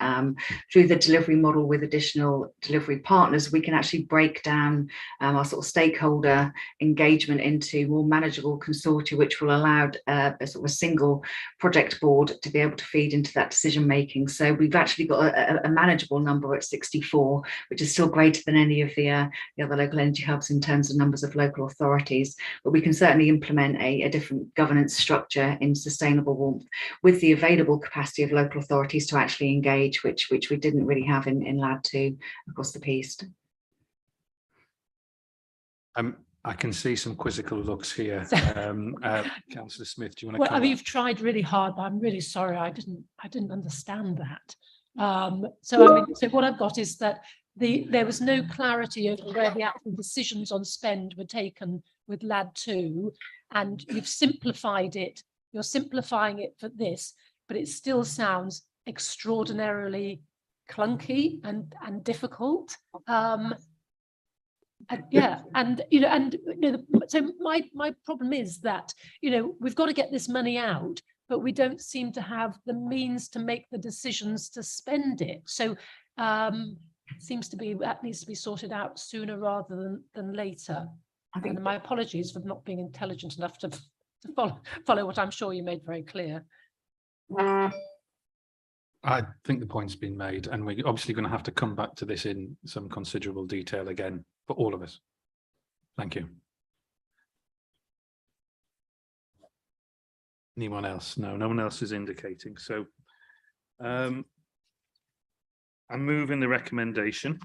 P: through the delivery model with additional delivery partners, we can actually break down our sort of stakeholder engagement into more manageable consortia, which will allow a sort of a single project board to be able to feed into that decision making. So we've actually got a manageable number at 64, which is still greater than any of the other local energy hubs in terms of numbers of local authorities, but we can certainly implement a different governance structure in sustainable warmth with the available capacity of local authorities to actually engage, which we didn't really have in LAD 2 across the piece.
A: I can see some quizzical looks here. Councillor Smith, do you want to?
O: Well, I mean, you've tried really hard, but I'm really sorry I didn't understand that. So I mean, so what I've got is that there was no clarity over where the actual decisions on spend were taken with LAD 2, and you've simplified it. You're simplifying it for this, but it still sounds extraordinarily clunky and difficult. Yeah, and you know, so my problem is that, you know, we've got to get this money out, but we don't seem to have the means to make the decisions to spend it. So it seems to be that needs to be sorted out sooner rather than later. And my apologies for not being intelligent enough to follow what I'm sure you made very clear.
A: I think the point's been made, and we're obviously going to have to come back to this in some considerable detail again for all of us. Thank you. Anyone else? No, no one else is indicating. So I'm moving the recommendation,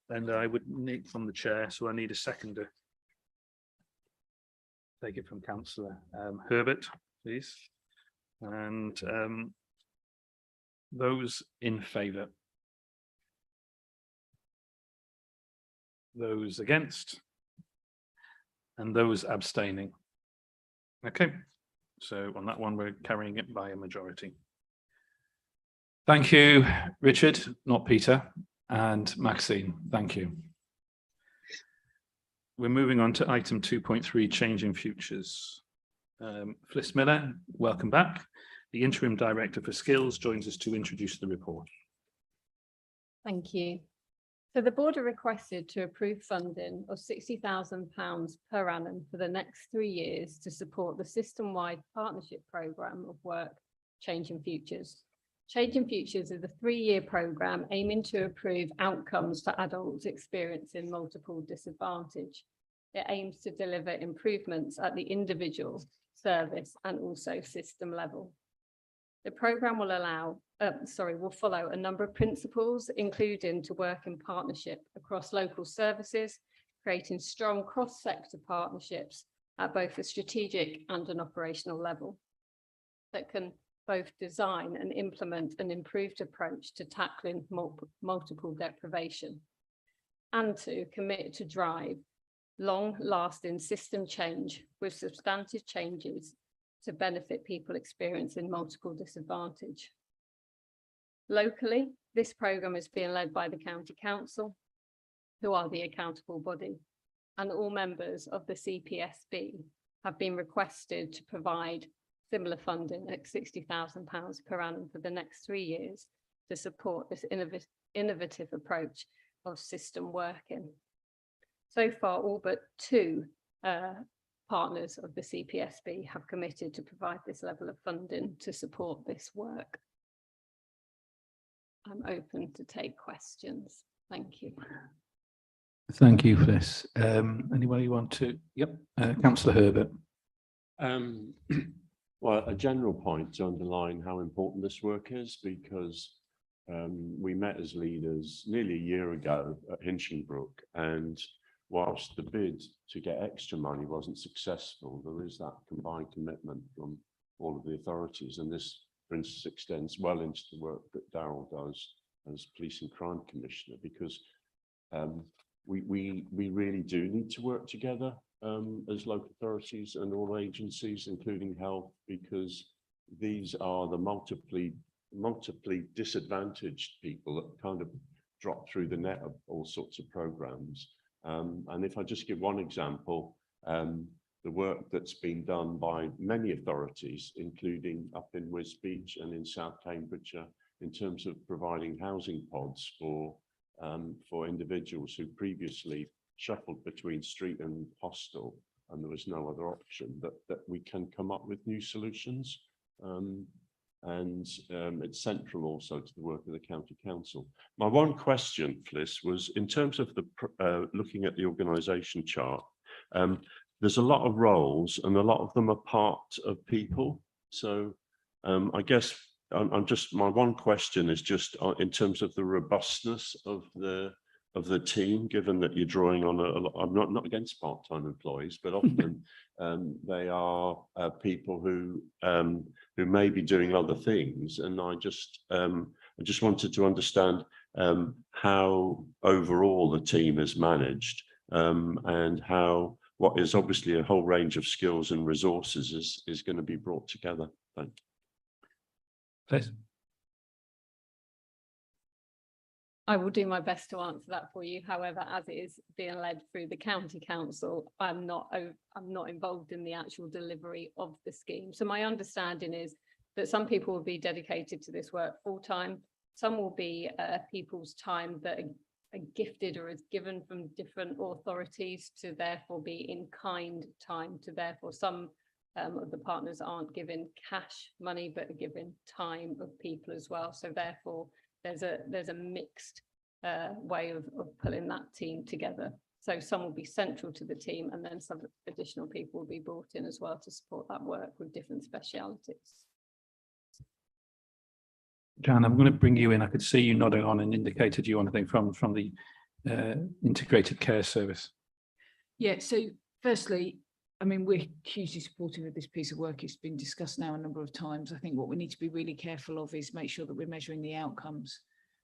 A: and I would need from the chair, so I need a seconder. Take it from Councillor Herbert, please. And those in favour? Those against? And those abstaining? Okay, so on that one, we're carrying it by a majority. Thank you, Richard, not Peter, and Maxine, thank you. We're moving on to item 2.3, changing futures. Fliss Miller, welcome back. The Interim Director for Skills joins us to introduce the report.
L: Thank you. So the board are requested to approve funding of £60,000 per annum for the next 3 years to support the system-wide partnership programme of work, Changing Futures. Changing Futures is a 3-year programme aiming to improve outcomes for adults experiencing multiple disadvantage. It aims to deliver improvements at the individual, service and also system level. The programme will follow a number of principles, including to work in partnership across local services, creating strong cross-sector partnerships at both a strategic and an operational level that can both design and implement an improved approach to tackling multiple deprivation, and to commit to drive long-lasting system change with substantive changes to benefit people experiencing multiple disadvantage. Locally, this programme is being led by the County Council, who are the accountable body, and all members of the CPSB have been requested to provide similar funding at £60,000 per annum for the next 3 years to support this innovative approach of system working. So far, all but 2 partners of the CPSB have committed to provide this level of funding to support this work. I'm open to take questions. Thank you.
A: Thank you, Fliss. Anybody want to? Yep, Councillor Herbert.
F: Well, a general point to underline how important this work is, because we met as leaders nearly a year ago at Hinchinbrook, and whilst the bid to get extra money wasn't successful, there is that combined commitment from all of the authorities, and this, for instance, extends well into the work that Darryl does as Police and Crime Commissioner, because we really do need to work together as local authorities and all agencies, including health, because these are the multiply disadvantaged people that kind of drop through the net of all sorts of programs. And if I just give one example, the work that's been done by many authorities, including up in Wisbech and in South Cambridgeshire, in terms of providing housing pods for individuals who previously shuffled between street and hostel, and there was no other option, that we can come up with new solutions. And it's central also to the work of the County Council. My one question, Fliss, was in terms of the looking at the organisation chart, there's a lot of roles and a lot of them are part of people. So I guess my one question is just in terms of the robustness of the team, given that you're drawing on I'm not against part-time employees, but often they are people who may be doing other things, and I just wanted to understand how overall the team is managed, and how what is obviously a whole range of skills and resources is going to be brought together. Thank you.
A: Please.
L: I will do my best to answer that for you. However, as it is being led through the county council, I'm not involved in the actual delivery of the scheme. So my understanding is that some people will be dedicated to this work full time. Some will be people's time that are gifted or is given from different authorities to therefore be in kind time to therefore some of the partners aren't given cash money but are given time of people as well. So therefore there's a mixed way of pulling that team together. So some will be central to the team and then some additional people will be brought in as well to support that work with different specialities.
A: Jan, I'm going to bring you in. I could see you nodding on and indicated you want anything from the integrated care service.
R: Yeah, so firstly, I mean, we're hugely supportive of this piece of work. It's been discussed now a number of times. I think what we need to be really careful of is make sure that we're measuring the outcomes.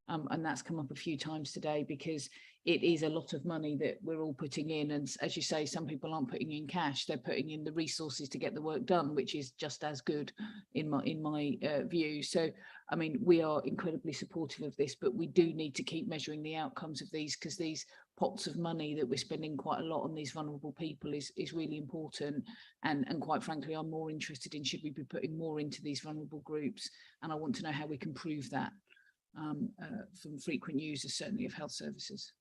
R: And that's come up a few times today because it is a lot of money that we're all putting in. And as you say, some people aren't putting in cash, they're putting in the resources to get the work done, which is just as good in my view. So, I mean, we are incredibly supportive of this, but we do need to keep measuring the outcomes of these because these pots of money that we're spending quite a lot on these vulnerable people is really important. And quite frankly, I'm more interested in should we be putting more into these vulnerable groups? And I want to know how we can prove that. From frequent users, certainly of health services.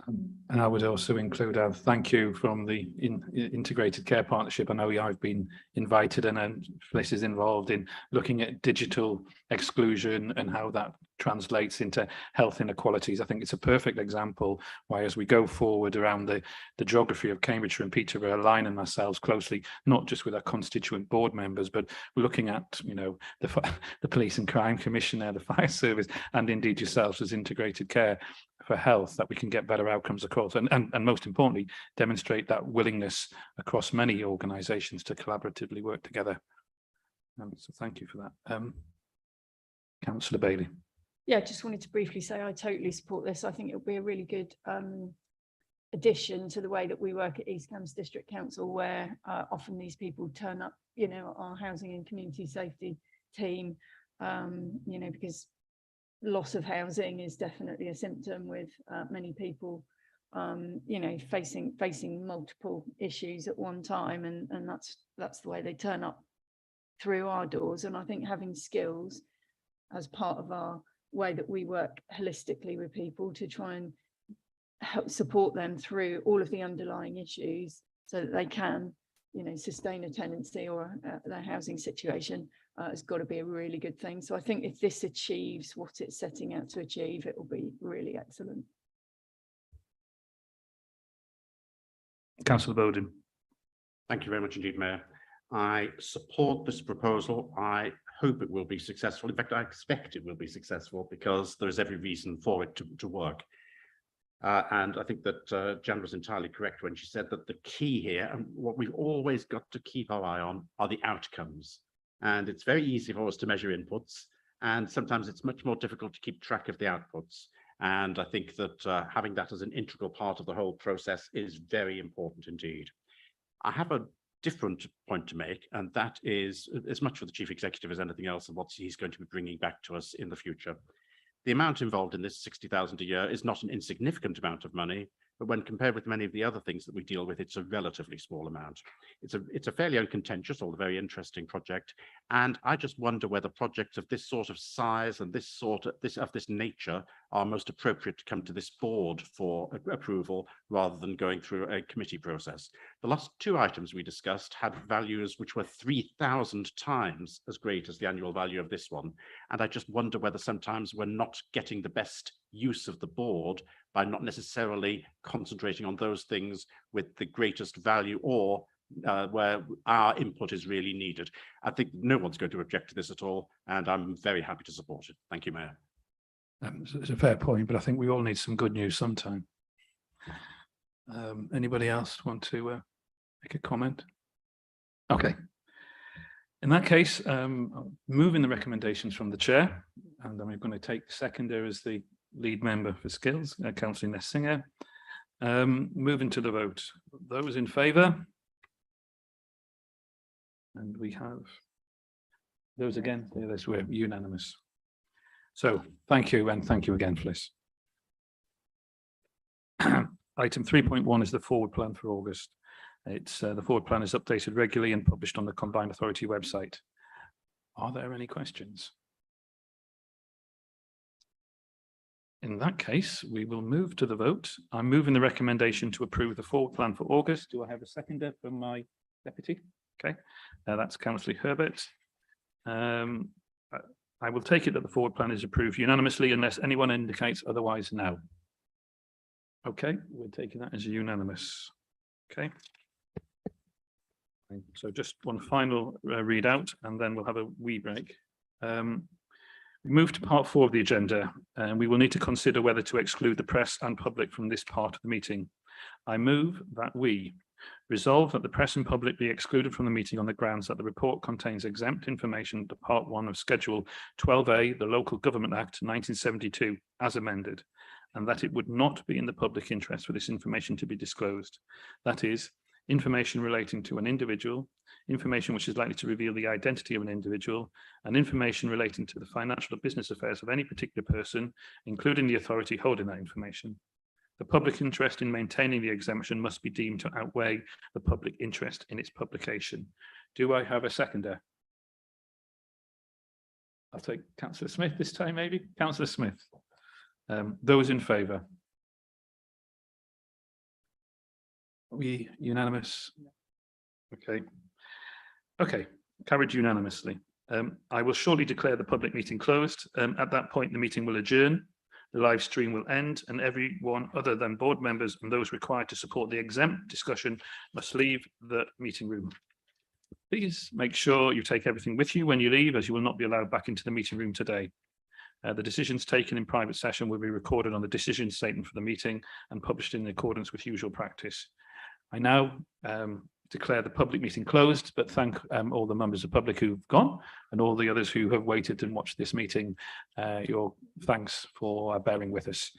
A: And I would also include a thank you from the Integrated Care Partnership. I know I've been invited and Fliss is involved in looking at digital exclusion and how that translates into health inequalities. I think it's a perfect example why as we go forward around the geography of Cambridgeshire and Peterborough, aligning ourselves closely, not just with our constituent board members, but looking at, you know, the Police and Crime Commissioner, the Fire Service, and indeed yourselves as Integrated Care for Health, that we can get better outcomes across and most importantly, demonstrate that willingness across many organisations to collaboratively work together. So thank you for that. Councillor Bailey.
E: Yeah, just wanted to briefly say I totally support this. I think it'll be a really good addition to the way that we work at East Cambs District Council, where often these people turn up, you know, our housing and community safety team, you know, because loss of housing is definitely a symptom with many people, you know, facing multiple issues at one time, and that's the way they turn up through our doors. And I think having skills as part of our way that we work holistically with people to try and help support them through all of the underlying issues so that they can, you know, sustain a tenancy or their housing situation has got to be a really good thing. So I think if this achieves what it's setting out to achieve, it will be really excellent.
A: Councillor Bowden.
C: Thank you very much indeed, Mayor. I support this proposal. I hope it will be successful. In fact, I expect it will be successful because there is every reason for it to work. And I think that Jan was entirely correct when she said that the key here, and what we've always got to keep our eye on, are the outcomes. And it's very easy for us to measure inputs, and sometimes it's much more difficult to keep track of the outputs. And I think that having that as an integral part of the whole process is very important indeed. I have a different point to make, and that is as much for the Chief Executive as anything else and what he's going to be bringing back to us in the future. The amount involved in this 60,000 a year is not an insignificant amount of money, but when compared with many of the other things that we deal with, it's a relatively small amount. It's a fairly uncontentious, although very interesting project, and I just wonder whether projects of this sort of size and this nature are most appropriate to come to this board for approval rather than going through a committee process. The last two items we discussed had values which were 3,000 times as great as the annual value of this one, and I just wonder whether sometimes we're not getting the best use of the board by not necessarily concentrating on those things with the greatest value or where our input is really needed. I think no one's going to object to this at all, and I'm very happy to support it. Thank you, Mayor.
A: It's a fair point, but I think we all need some good news sometime. Anybody else want to make a comment? Okay. In that case, moving the recommendations from the chair, and then we're going to take seconder as the lead member for skills, Councillor Nessinger. Moving to the vote. Those in favour? And we have those again. Yes, we're unanimous. So thank you, and thank you again, Fliss. Item 3.1 is the forward plan for August. It's the forward plan is updated regularly and published on the Combined Authority website. Are there any questions? In that case, we will move to the vote. I'm moving the recommendation to approve the forward plan for August. Do I have a seconder from my deputy? Okay, that's Councillor Herbert. I will take it that the forward plan is approved unanimously unless anyone indicates otherwise now. Okay, we're taking that as unanimous. Okay. So just one final readout and then we'll have a wee break. We move to part 4 of the agenda and we will need to consider whether to exclude the press and public from this part of the meeting. I move that we resolve that the press and public be excluded from the meeting on the grounds that the report contains exempt information to Part 1 of Schedule 12A, the Local Government Act 1972, as amended, and that it would not be in the public interest for this information to be disclosed. That is, information relating to an individual, information which is likely to reveal the identity of an individual, and information relating to the financial or business affairs of any particular person, including the authority holding that information. The public interest in maintaining the exemption must be deemed to outweigh the public interest in its publication. Do I have a seconder? I'll take Councillor Smith this time, maybe. Councillor Smith. Those in favour? Are we unanimous? Okay. Okay, carried unanimously. I will shortly declare the public meeting closed. At that point, the meeting will adjourn. The live stream will end and everyone other than board members and those required to support the exempt discussion must leave the meeting room. Please make sure you take everything with you when you leave, as you will not be allowed back into the meeting room today. The decisions taken in private session will be recorded on the decision statement for the meeting and published in accordance with usual practice. I now declare the public meeting closed, but thank all the members of the public who've gone and all the others who have waited and watched this meeting. Your thanks for bearing with us.